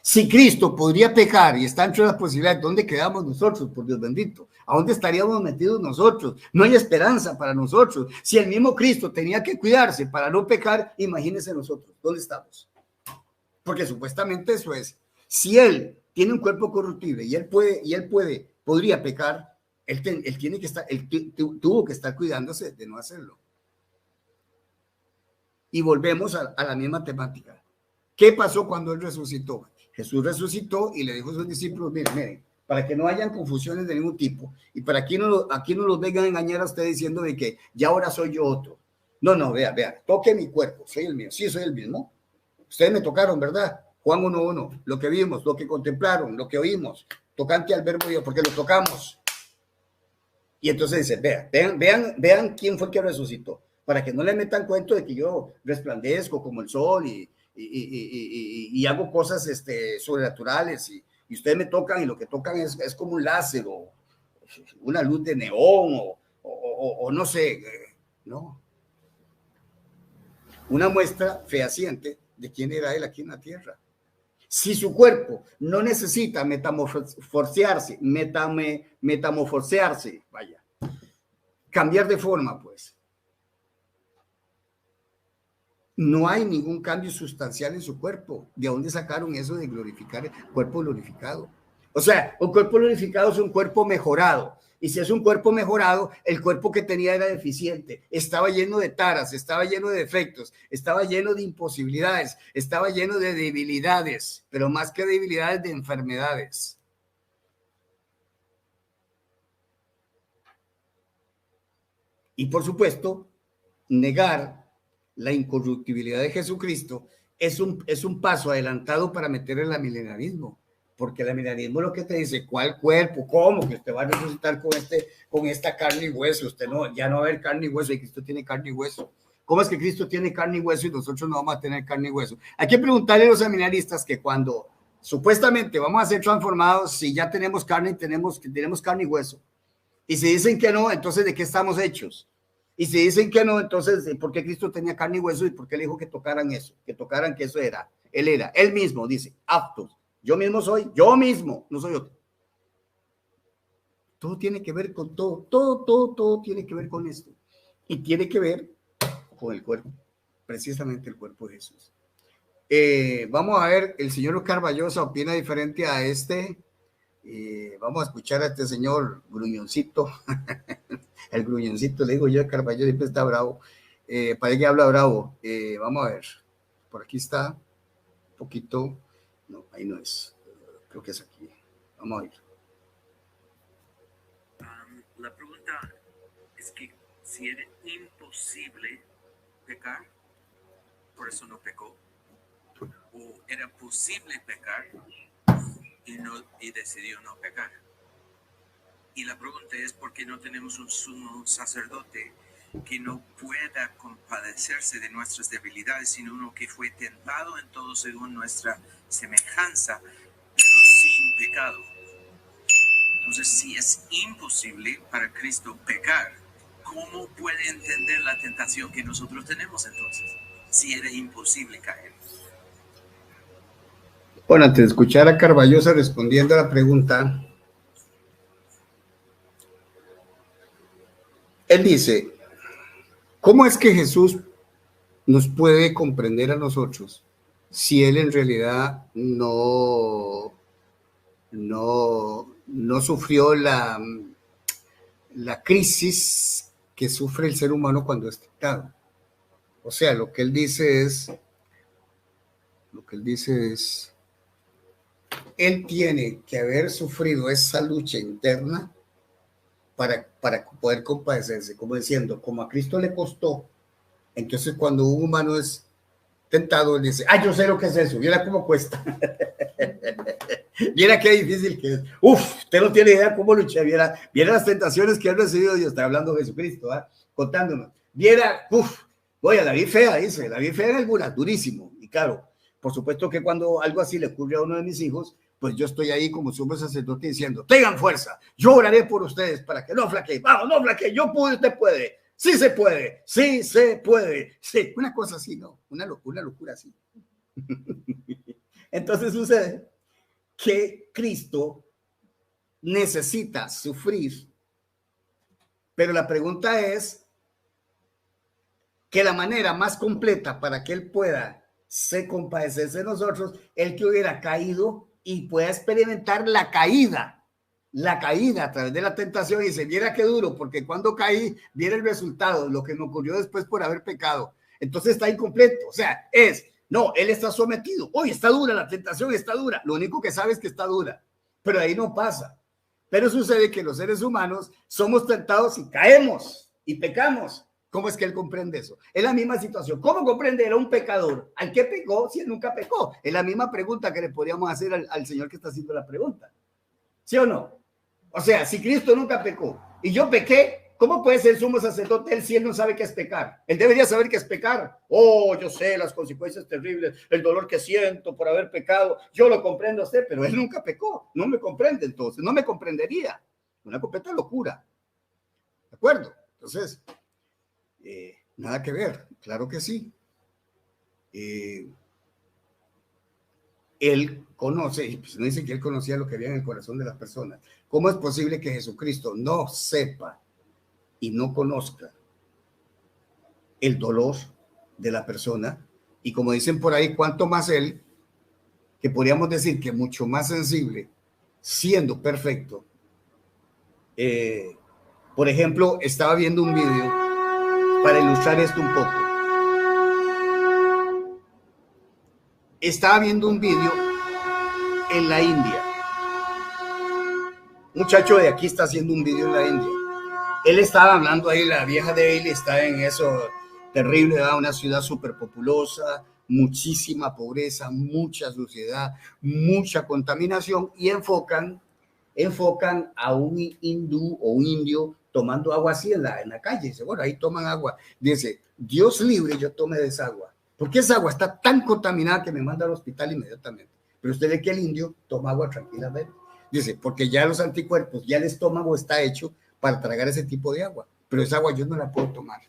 Si Cristo podría pecar y está entre las posibilidades, ¿dónde quedamos nosotros, por Dios bendito? ¿A dónde estaríamos metidos nosotros? No hay esperanza para nosotros. Si el mismo Cristo tenía que cuidarse para no pecar, imagínense nosotros, ¿dónde estamos? Porque supuestamente eso es. Si él tiene un cuerpo corruptible y él podría pecar, él tuvo que estar cuidándose de no hacerlo. Y volvemos a la misma temática. ¿Qué pasó cuando él resucitó? Jesús resucitó y le dijo a sus discípulos, miren, para que no hayan confusiones de ningún tipo y para que aquí no los vengan a engañar a ustedes diciendo de que ya ahora soy yo otro. No, vea, toque mi cuerpo, soy el mío, sí, soy el mismo. Ustedes me tocaron, ¿verdad? Juan 1:1, lo que vimos, lo que contemplaron, lo que oímos, tocante al verbo de Dios, porque lo tocamos. Y entonces dice, vean quién fue el que resucitó, para que no le metan cuento de que yo resplandezco como el sol y hago cosas sobrenaturales y ustedes me tocan y lo que tocan es como un láser o una luz de neón o no sé, no. Una muestra fehaciente de quién era él aquí en la tierra. Si su cuerpo no necesita metamorfosearse, vaya, cambiar de forma, pues, no hay ningún cambio sustancial en su cuerpo. ¿De dónde sacaron eso de glorificar el cuerpo glorificado? O sea, un cuerpo glorificado es un cuerpo mejorado. Y si es un cuerpo mejorado, el cuerpo que tenía era deficiente, estaba lleno de taras, estaba lleno de defectos, estaba lleno de imposibilidades, estaba lleno de debilidades, pero más que debilidades, de enfermedades. Y por supuesto, negar la incorruptibilidad de Jesucristo es un paso adelantado para meter el milenarismo. Porque el milenarismo lo que te dice, ¿cuál cuerpo? ¿Cómo? Que usted va a resucitar con esta carne y hueso. Usted no, ya no va a haber carne y hueso, y Cristo tiene carne y hueso. ¿Cómo es que Cristo tiene carne y hueso y nosotros no vamos a tener carne y hueso? Hay que preguntarle a los seminaristas que cuando supuestamente vamos a ser transformados, si ya tenemos carne, tenemos carne y hueso. Y si dicen que no, entonces ¿de qué estamos hechos? Y si dicen que no, entonces ¿por qué Cristo tenía carne y hueso y por qué le dijo que tocaran eso? Que tocaran que eso era. Él mismo, dice, aptos. Yo mismo soy, yo mismo, no soy otro. Todo tiene que ver con todo tiene que ver con esto. Y tiene que ver con el cuerpo, precisamente el cuerpo de Jesús. Vamos a ver, el señor Oscar Vallosa opina diferente a este. Vamos a escuchar a este señor gruñoncito. El gruñoncito, le digo yo a Carballo, siempre está bravo. Parece que habla bravo. Vamos a ver, por aquí está, un poquito. No, ahí no es. Creo que es aquí. Vamos a ir. La pregunta es que si era imposible pecar, por eso no pecó, o era posible pecar y decidió no pecar. Y la pregunta es por qué no tenemos un sumo sacerdote que no pueda compadecerse de nuestras debilidades, sino uno que fue tentado en todo según nuestra semejanza, pero sin pecado. Entonces, si es imposible para Cristo pecar, ¿cómo puede entender la tentación que nosotros tenemos entonces? Si era imposible caer. Bueno, antes de escuchar a Carballosa respondiendo a la pregunta, él dice, ¿cómo es que Jesús nos puede comprender a nosotros si él en realidad no sufrió la crisis que sufre el ser humano cuando es tentado? O sea, lo que él dice es, él tiene que haber sufrido esa lucha interna para poder compadecerse, como diciendo, como a Cristo le costó, entonces cuando un humano es tentado, él dice, yo sé lo que es eso, viera cómo cuesta, viera qué difícil que es, usted no tiene idea cómo luché, viera las tentaciones que ha recibido Dios, está hablando de Jesucristo, contándonos, viera, voy a la vida fea, dice, la vida fea es alguna, durísimo, y claro, por supuesto que cuando algo así le ocurre a uno de mis hijos, pues yo estoy ahí como sumo sacerdote diciendo, tengan fuerza, yo oraré por ustedes para que no flaqueen, vamos, no flaqueen, yo puedo, usted puede, sí se puede, sí se puede, sí, una cosa así, ¿no? Una locura así. Entonces sucede que Cristo necesita sufrir, pero la pregunta es que la manera más completa para que Él pueda compadecerse de nosotros, el que hubiera caído y pueda experimentar la caída a través de la tentación y dice, viera qué duro, porque cuando caí, viera el resultado, lo que me ocurrió después por haber pecado. Entonces está incompleto, o sea, no, él está sometido, está dura, la tentación está dura, lo único que sabe es que está dura, pero ahí no pasa. Pero sucede que los seres humanos somos tentados y caemos y pecamos. ¿Cómo es que él comprende eso? Es la misma situación. ¿Cómo comprender a un pecador al que pecó si él nunca pecó? Es la misma pregunta que le podríamos hacer al señor que está haciendo la pregunta. ¿Sí o no? O sea, si Cristo nunca pecó y yo pequé, ¿cómo puede ser sumo sacerdote él si él no sabe qué es pecar? Él debería saber qué es pecar. Yo sé las consecuencias terribles, el dolor que siento por haber pecado. Yo lo comprendo a usted, pero él nunca pecó. No me comprende entonces, no me comprendería. Una completa locura. ¿De acuerdo? Entonces, nada que ver, claro que sí. él conoce, y pues no dice que él conocía lo que había en el corazón de las personas. ¿Cómo es posible que Jesucristo no sepa y no conozca el dolor de la persona? Y como dicen por ahí, cuánto más él, que podríamos decir que mucho más sensible, siendo perfecto. Por ejemplo, estaba viendo un video para ilustrar esto un poco. Estaba viendo un video en la India. Un muchacho de aquí está haciendo un video en la India. Él estaba hablando ahí, la vieja de él está en eso terrible, ¿verdad? Una ciudad súper populosa, muchísima pobreza, mucha suciedad, mucha contaminación, y enfocan a un hindú o un indio tomando agua así en la calle. Dice, bueno, ahí toman agua. Dice, Dios libre, yo tome de esa agua. Porque esa agua está tan contaminada que me manda al hospital inmediatamente. Pero usted ve que el indio toma agua tranquilamente. Dice, porque ya los anticuerpos, ya el estómago está hecho para tragar ese tipo de agua. Pero esa agua yo no la puedo tomar.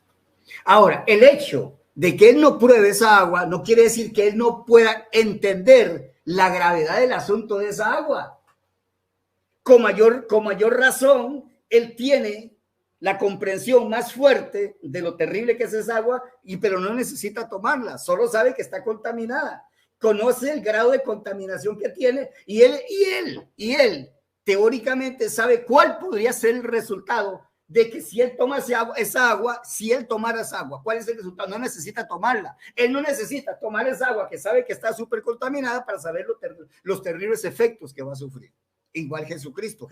Ahora, el hecho de que él no pruebe esa agua no quiere decir que él no pueda entender la gravedad del asunto de esa agua. Con mayor razón, él tiene la comprensión más fuerte de lo terrible que es esa agua, pero no necesita tomarla, solo sabe que está contaminada. Conoce el grado de contaminación que tiene y él teóricamente sabe cuál podría ser el resultado de que si él toma esa agua, si él tomara esa agua, ¿cuál es el resultado? No necesita tomarla. Él no necesita tomar esa agua que sabe que está súper contaminada para saber los terribles efectos que va a sufrir. Igual Jesucristo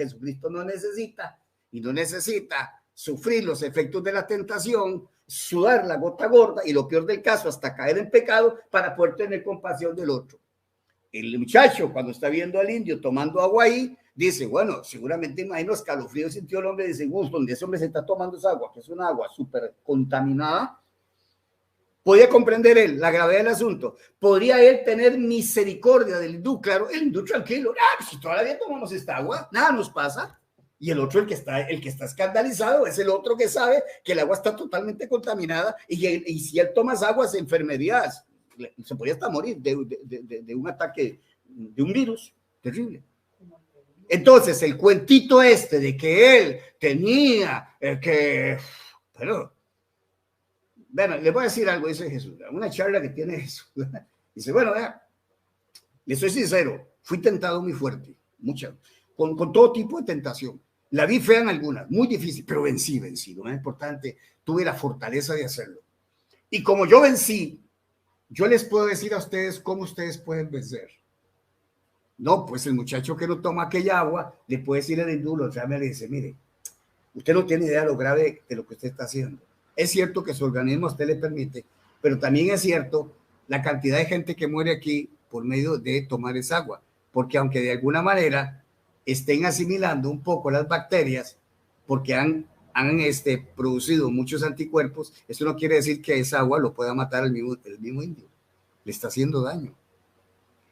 no necesita sufrir los efectos de la tentación, sudar la gota gorda y lo peor del caso, hasta caer en pecado para poder tener compasión del otro. El muchacho, cuando está viendo al indio tomando agua ahí, dice, bueno, seguramente imagino escalofrío sintió el hombre, dice, donde ese hombre se está tomando esa agua, que es una agua súper contaminada. Podía comprender él la gravedad del asunto. Podría él tener misericordia del hindú. Claro, el hindú tranquilo. Si todavía tomamos esta agua, nada nos pasa. Y el otro, el que está escandalizado, es el otro que sabe que el agua está totalmente contaminada y si él toma esa agua se enfermaría, se podría hasta morir de un ataque, de un virus terrible. Entonces, el cuentito de que él tenía pero... Bueno, le voy a decir algo, dice Jesús, una charla que tiene Jesús. Dice, bueno, le soy sincero, fui tentado muy fuerte, con todo tipo de tentación. La vi fea en algunas, muy difícil, pero vencí, lo más importante, tuve la fortaleza de hacerlo. Y como yo vencí, yo les puedo decir a ustedes cómo ustedes pueden vencer. No, pues el muchacho que no toma aquella agua, le puede decir al hindú, lo llama y le dice, mire, usted no tiene idea de lo grave de lo que usted está haciendo. Es cierto que su organismo a usted le permite, pero también es cierto la cantidad de gente que muere aquí por medio de tomar esa agua, porque aunque de alguna manera estén asimilando un poco las bacterias, porque han producido muchos anticuerpos, eso no quiere decir que esa agua lo pueda matar el mismo indio. Le está haciendo daño.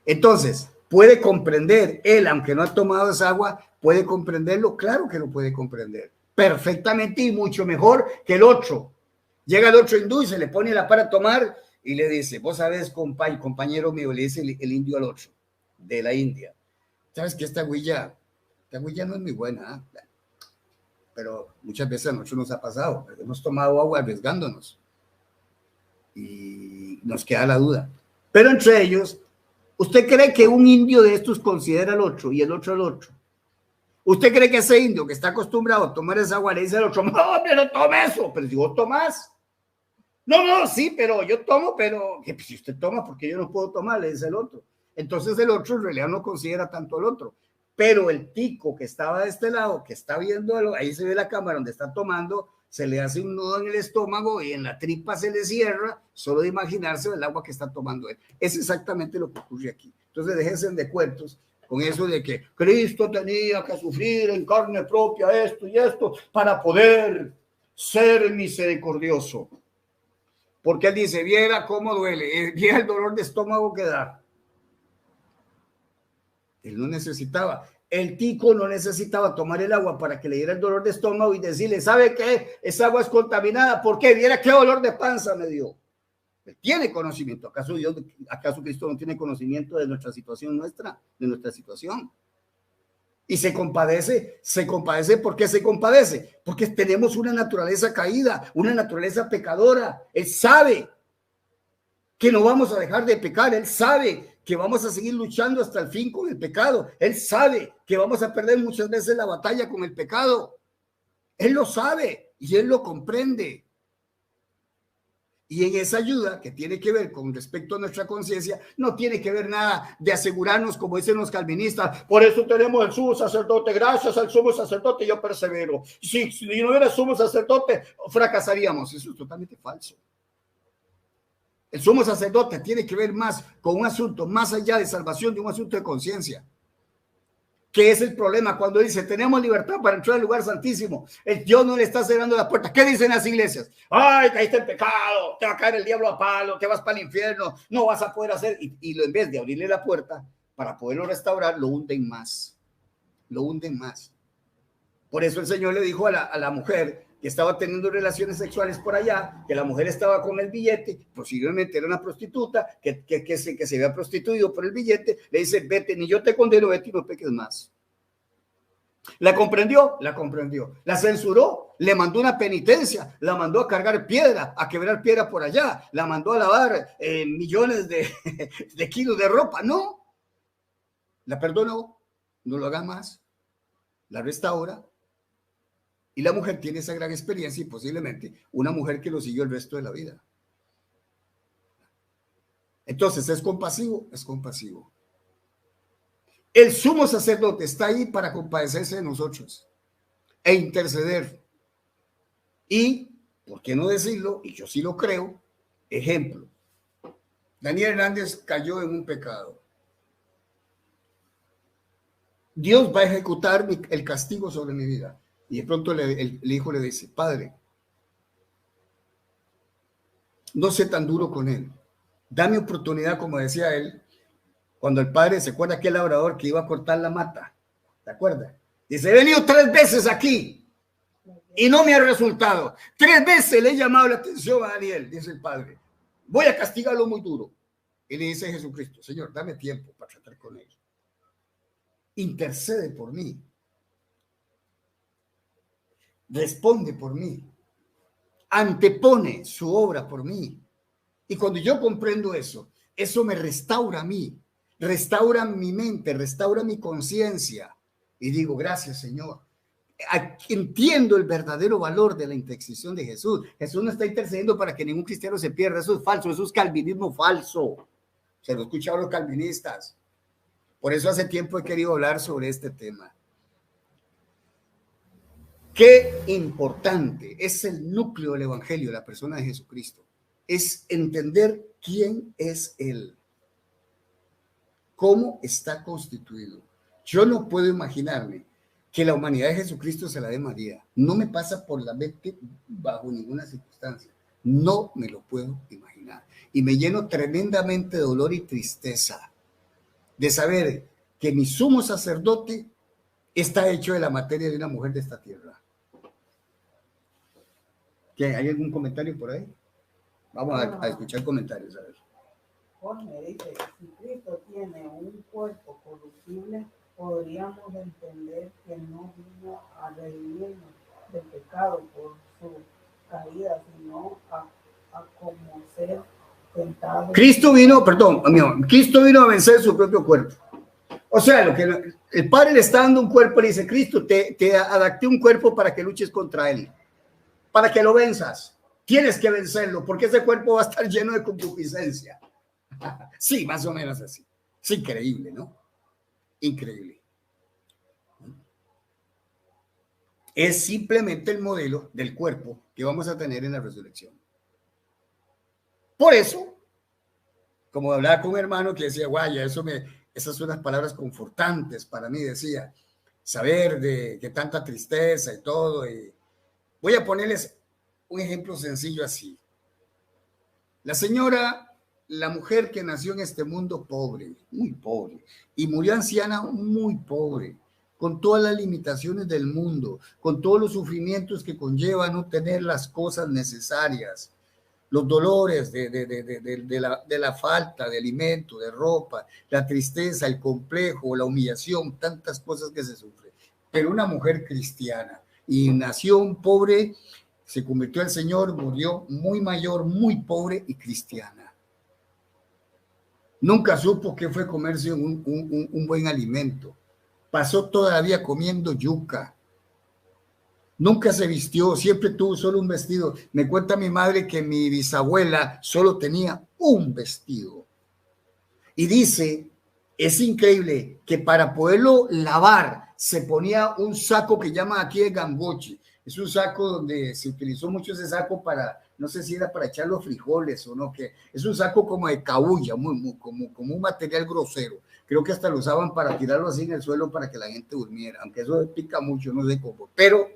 Entonces, puede comprender, él, aunque no ha tomado esa agua, puede comprenderlo, claro que lo puede comprender, perfectamente y mucho mejor que el otro. Llega el otro hindú y se le pone la para tomar y le dice, vos sabes, compañero mío, le dice el indio al otro, de la India, sabes que esta huilla no es muy buena, ¿eh? Pero muchas veces a nosotros nos ha pasado, hemos tomado agua arriesgándonos y nos queda la duda. Pero entre ellos, ¿usted cree que un indio de estos considera al otro y el otro al otro? ¿Usted cree que ese indio que está acostumbrado a tomar esa agua le dice al otro, no, hombre, no tome eso? Pero si vos tomás. No, sí, pero yo tomo, pero si usted toma, porque yo no puedo tomar, le dice el otro. Entonces el otro en realidad no considera tanto al otro. Pero el tico que estaba de este lado, que está viendo, ahí se ve la cámara donde está tomando, se le hace un nudo en el estómago y en la tripa se le cierra, solo de imaginarse el agua que está tomando él. Es exactamente lo que ocurre aquí. Entonces déjense de cuentos con eso de que Cristo tenía que sufrir en carne propia esto y esto para poder ser misericordioso. Porque él dice, viera cómo duele, viera el dolor de estómago que da. Él no necesitaba, el tico no necesitaba tomar el agua para que le diera el dolor de estómago y decirle, ¿sabe qué? Esa agua es contaminada, ¿por qué? Viera qué dolor de panza me dio. Él tiene conocimiento. ¿Acaso Cristo no tiene conocimiento de nuestra situación de nuestra situación? Y se compadece. ¿Por qué se compadece? Porque tenemos una naturaleza caída, una naturaleza pecadora. Él sabe que no vamos a dejar de pecar. Él sabe que vamos a seguir luchando hasta el fin con el pecado. Él sabe que vamos a perder muchas veces la batalla con el pecado. Él lo sabe y él lo comprende. Y en esa ayuda que tiene que ver con respecto a nuestra conciencia, no tiene que ver nada de asegurarnos, como dicen los calvinistas, por eso tenemos el sumo sacerdote, gracias al sumo sacerdote yo persevero. Si no hubiera sumo sacerdote, fracasaríamos. Eso es totalmente falso. El sumo sacerdote tiene que ver más con un asunto más allá de salvación, de un asunto de conciencia. ¿Qué es el problema? Cuando dice, tenemos libertad para entrar al lugar santísimo, Dios no le está cerrando la puerta. ¿Qué dicen las iglesias? Ay, caíste en pecado, te va a caer el diablo a palo, te vas para el infierno, no vas a poder hacer. Y en vez de abrirle la puerta para poderlo restaurar, lo hunden más. Lo hunden más. Por eso el Señor le dijo a la mujer que estaba teniendo relaciones sexuales por allá, que la mujer estaba con el billete, posiblemente era una prostituta, que se había prostituido por el billete, le dice, vete, ni yo te condeno, vete y no peques más. ¿La comprendió? La comprendió. ¿La censuró? Le mandó una penitencia, la mandó a cargar piedra, a quebrar piedra por allá, la mandó a lavar millones de kilos de ropa. No, la perdonó, no lo haga más, la restaura. Y la mujer tiene esa gran experiencia y posiblemente una mujer que lo siguió el resto de la vida. Entonces, ¿es compasivo? Es compasivo. El sumo sacerdote está ahí para compadecerse de nosotros e interceder. Y, ¿por qué no decirlo? Y yo sí lo creo. Ejemplo, Daniel Hernández cayó en un pecado. Dios va a ejecutar el castigo sobre mi vida. Y de pronto el hijo le dice, padre, no sé tan duro con él. Dame oportunidad, como decía él, cuando el padre se acuerda aquel labrador que iba a cortar la mata. ¿Te acuerdas? Dice, he venido 3 veces aquí y no me ha resultado. 3 veces le he llamado la atención a Daniel, dice el padre. Voy a castigarlo muy duro. Y le dice Jesucristo, Señor, dame tiempo para tratar con él. Intercede por mí. Responde por mí, antepone su obra por mí. Y cuando yo comprendo eso, eso me restaura a mí, restaura mi mente, restaura mi conciencia. Y digo, gracias, Señor. Entiendo el verdadero valor de la intercesión de Jesús. Jesús no está intercediendo para que ningún cristiano se pierda. Eso es falso, eso es calvinismo falso. Se lo he escuchado a los calvinistas. Por eso hace tiempo he querido hablar sobre este tema. Qué importante es el núcleo del evangelio, la persona de Jesucristo. Es entender quién es Él. Cómo está constituido. Yo no puedo imaginarme que la humanidad de Jesucristo se la dé María. No me pasa por la mente bajo ninguna circunstancia. No me lo puedo imaginar. Y me lleno tremendamente de dolor y tristeza de saber que mi sumo sacerdote está hecho de la materia de una mujer de esta tierra. ¿Qué? ¿Hay algún comentario por ahí? Vamos a escuchar comentarios. A ver. Jorge dice, si Cristo tiene un cuerpo corruptible, podríamos entender que no vino a redimirnos del pecado por su caída, sino a como ser tentado. Cristo vino a vencer su propio cuerpo. O sea, lo que el Padre le está dando un cuerpo, le dice, Cristo, te adapté un cuerpo para que luches contra él, para que lo venzas. Tienes que vencerlo, porque ese cuerpo va a estar lleno de concupiscencia. Sí, más o menos así. Es increíble, ¿no? Increíble. Es simplemente el modelo del cuerpo que vamos a tener en la resurrección. Por eso, como hablaba con un hermano que decía, guaya, esas son las palabras confortantes para mí, decía, saber de que tanta tristeza y todo. Y voy a ponerles un ejemplo sencillo así. La mujer que nació en este mundo pobre, muy pobre, y murió anciana muy pobre, con todas las limitaciones del mundo, con todos los sufrimientos que conlleva no tener las cosas necesarias, los dolores de la falta de alimento, de ropa, la tristeza, el complejo, la humillación, tantas cosas que se sufren. Pero una mujer cristiana y nació un pobre, se convirtió al Señor, murió muy mayor, muy pobre y cristiana. Nunca supo qué fue comerse un buen alimento. Pasó todavía comiendo yuca. Nunca se vistió, siempre tuvo solo un vestido. Me cuenta mi madre que mi bisabuela solo tenía un vestido. Y dice, es increíble que para poderlo lavar se ponía un saco que llaman aquí de gamboche. Es un saco donde se utilizó mucho ese saco para, no sé si era para echar los frijoles o no, que es un saco como de cabuya, como un material grosero. Creo que hasta lo usaban para tirarlo así en el suelo para que la gente durmiera, aunque eso pica mucho, no sé cómo. Pero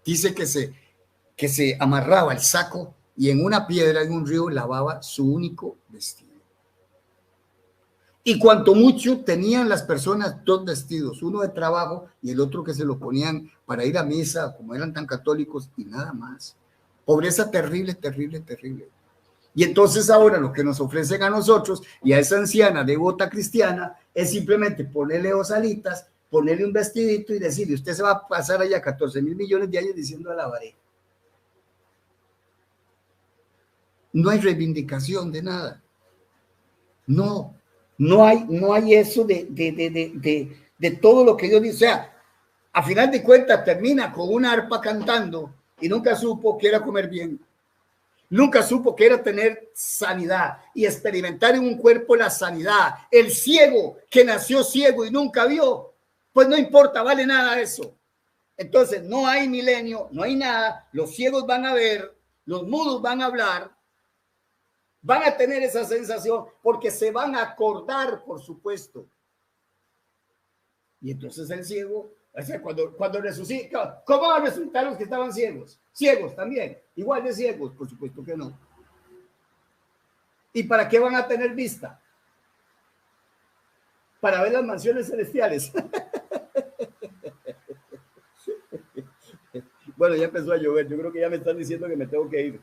dice que se amarraba el saco y en una piedra, en un río, lavaba su único vestido. Y cuanto mucho tenían las personas dos vestidos, uno de trabajo y el otro que se lo ponían para ir a misa, como eran tan católicos, y nada más. Pobreza terrible, terrible, terrible. Y entonces ahora lo que nos ofrecen a nosotros y a esa anciana devota cristiana es simplemente ponerle dos alitas, ponerle un vestidito y decirle, usted se va a pasar allá 14,000 millones de años diciendo alabaré. No hay reivindicación de nada. No hay eso de todo lo que Dios dice. O sea, a final de cuentas termina con una arpa cantando y nunca supo que era comer bien. Nunca supo que era tener sanidad y experimentar en un cuerpo la sanidad. El ciego que nació ciego y nunca vio, pues no importa, vale nada eso. Entonces no hay milenio, no hay nada. Los ciegos van a ver, los mudos van a hablar, van a tener esa sensación porque se van a acordar, por supuesto. Y entonces el ciego, o sea, cuando resucita, ¿cómo van a resucitar los que estaban ciegos? Ciegos también, igual de ciegos, por supuesto que no. ¿Y para qué van a tener vista? Para ver las mansiones celestiales. Bueno, ya empezó a llover, yo creo que ya me están diciendo que me tengo que ir.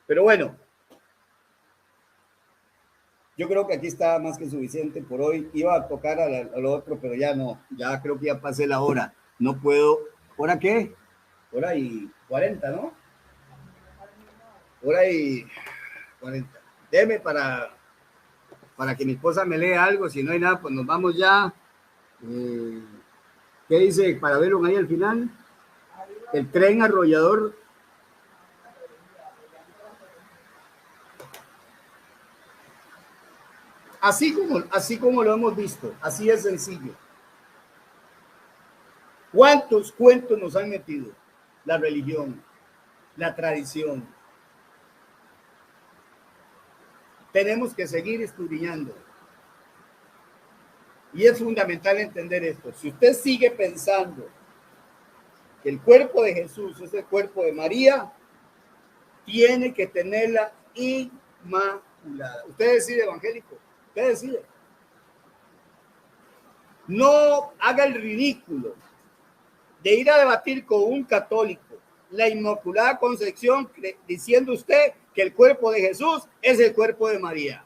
Pero bueno, yo creo que aquí está más que suficiente por hoy. Iba a tocar a lo otro, pero ya no, ya creo que ya pasé la hora. No puedo. ¿Hora qué? Hora y 40, ¿no? Hora y 40. Deme para que mi esposa me lea algo. Si no hay nada, pues nos vamos ya. ¿Qué dice? Para verlo ahí al final. El tren arrollador. Así como lo hemos visto, así es sencillo. ¿Cuántos cuentos nos han metido? La religión, la tradición. Tenemos que seguir estudiando. Y es fundamental entender esto. Si usted sigue pensando que el cuerpo de Jesús es el cuerpo de María, tiene que tenerla inmaculada. Usted decide, evangélico. ¿Qué decide? No haga el ridículo de ir a debatir con un católico la Inmaculada Concepción diciendo usted que el cuerpo de Jesús es el cuerpo de María.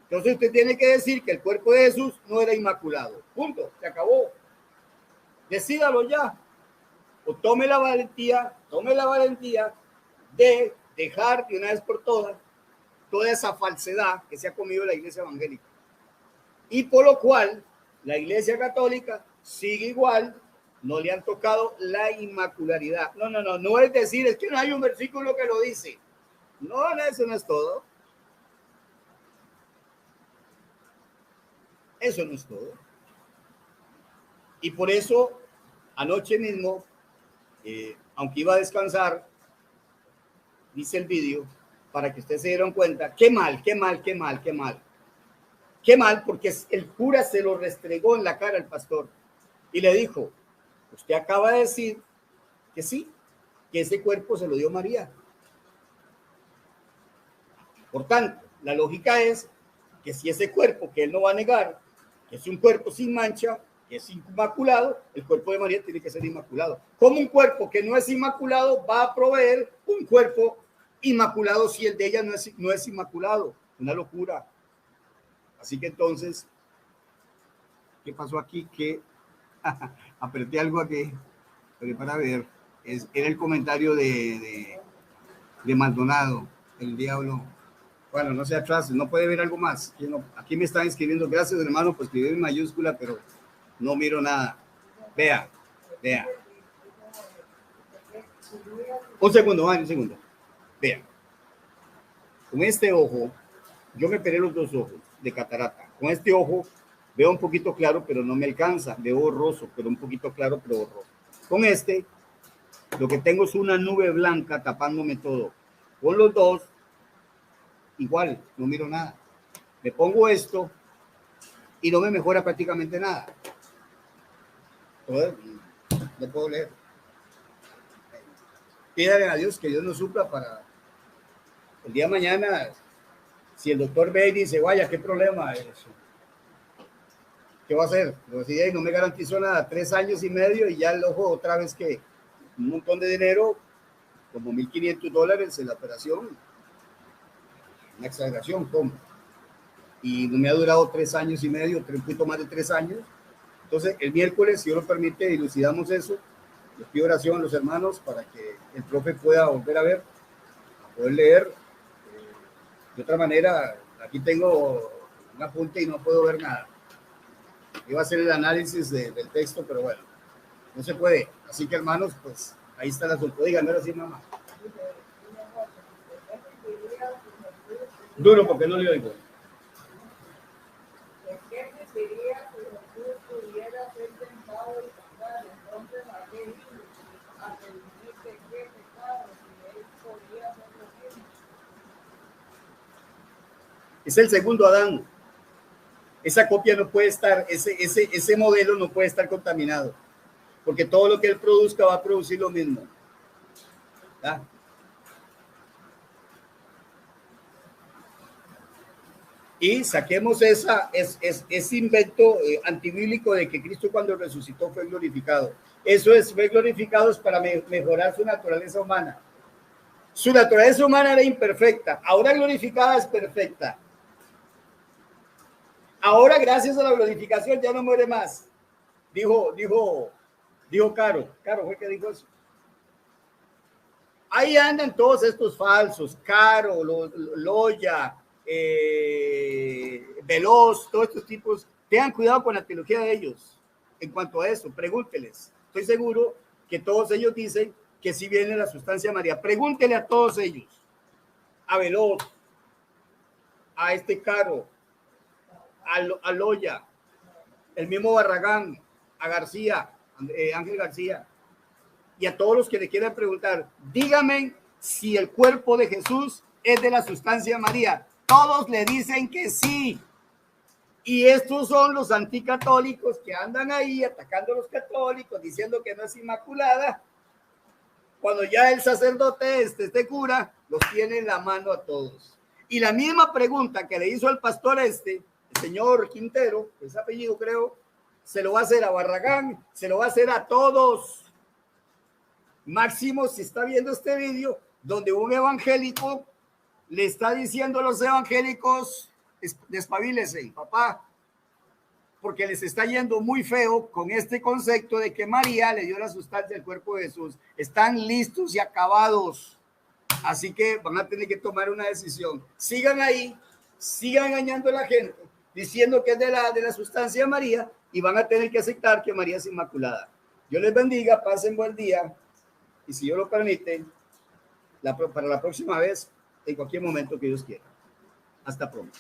Entonces usted tiene que decir que el cuerpo de Jesús no era inmaculado. Punto, se acabó. Decídalo ya. O tome la valentía de dejar de una vez por todas toda esa falsedad que se ha comido la iglesia evangélica. Y por lo cual la iglesia católica sigue igual, no le han tocado la inmacularidad. No es decir, es que no hay un versículo que lo dice. No, eso no es todo. Eso no es todo. Y por eso, anoche mismo, aunque iba a descansar, dice el vídeo, para que ustedes se dieran cuenta, qué mal, porque el cura se lo restregó en la cara al pastor y le dijo, usted acaba de decir que sí, que ese cuerpo se lo dio María. Por tanto, la lógica es que si ese cuerpo que él no va a negar, que es un cuerpo sin mancha, que es inmaculado, el cuerpo de María tiene que ser inmaculado. ¿Cómo un cuerpo que no es inmaculado va a proveer un cuerpo inmaculado si el de ella no es inmaculado. Una locura. Así que entonces, ¿qué pasó aquí? Que apreté algo aquí, pero para ver, era el comentario de Maldonado, el diablo. Bueno, no se atrase, no puede ver algo más. Aquí me están escribiendo, gracias hermano por escribir en mayúscula, pero no miro nada. Vea. Un segundo. Vea. Con este ojo, yo me operé los dos ojos de catarata. Con este ojo veo un poquito claro, pero no me alcanza. Veo borroso, pero un poquito claro, pero borroso. Con este, lo que tengo es una nube blanca tapándome todo. Con los dos, igual, no miro nada. Me pongo esto y no me mejora prácticamente nada. Entonces, no puedo leer. Pídale a Dios que Dios nos supla para el día de mañana. Si el doctor ve y dice, vaya, ¿qué problema es eso? ¿Qué va a hacer? Pues, si no me garantizó nada, 3 años y medio y ya el ojo otra vez que un montón de dinero, como $1,500 en la operación. Una exageración, ¿cómo? Y no me ha durado 3 años y medio, un poquito más de 3 años. Entonces, el miércoles, si Dios lo permite, dilucidamos eso. Les pido oración a los hermanos para que el profe pueda volver a ver, a poder leer. De otra manera, aquí tengo un apunte y no puedo ver nada. Iba a hacer el análisis del texto, pero bueno, no se puede. Así que, hermanos, pues ahí está el asunto. Díganme así, mamá. Duro, porque no le oigo. ¿Qué sería si Jesús pudiera ser tentado y pasar? Entonces, ¿a qué vino? A prevenir que qué pecado, si él podía hacer lo mismo. Es el segundo Adán. Esa copia no puede estar, ese modelo no puede estar contaminado, porque todo lo que él produzca va a producir lo mismo. ¿Ah? Y saquemos ese invento antibíblico de que Cristo cuando resucitó fue glorificado. Eso es, fue glorificado es para mejorar su naturaleza humana. Su naturaleza humana era imperfecta, ahora glorificada es perfecta. Ahora, gracias a la glorificación, ya no muere más. Dijo Caro fue que dijo eso. Ahí andan todos estos falsos, Caro, Loya, Veloz, todos estos tipos. Tengan cuidado con la teología de ellos. En cuanto a eso, pregúnteles. Estoy seguro que todos ellos dicen que sí viene la sustancia María. Pregúntele a todos ellos. A Veloz, a este Caro, a Loya, el mismo Barragán, a García, Ángel García, y a todos los que le quieran preguntar, dígame si el cuerpo de Jesús es de la sustancia María. Todos le dicen que sí. Y estos son los anticatólicos que andan ahí atacando a los católicos, diciendo que no es inmaculada, cuando ya el sacerdote este cura, los tiene en la mano a todos. Y la misma pregunta que le hizo el pastor el señor Quintero, ese apellido creo, se lo va a hacer a Barragán, se lo va a hacer a todos. Máximo, si está viendo este vídeo, donde un evangélico le está diciendo a los evangélicos, despabilesen, papá, porque les está yendo muy feo con este concepto de que María le dio la sustancia del cuerpo de Jesús. Están listos y acabados. Así que van a tener que tomar una decisión. Sigan ahí, sigan engañando a la gente, diciendo que es de la sustancia María, y van a tener que aceptar que María es inmaculada. Dios les bendiga, pasen buen día, y si Dios lo permite, para la próxima vez, en cualquier momento que Dios quiera. Hasta pronto.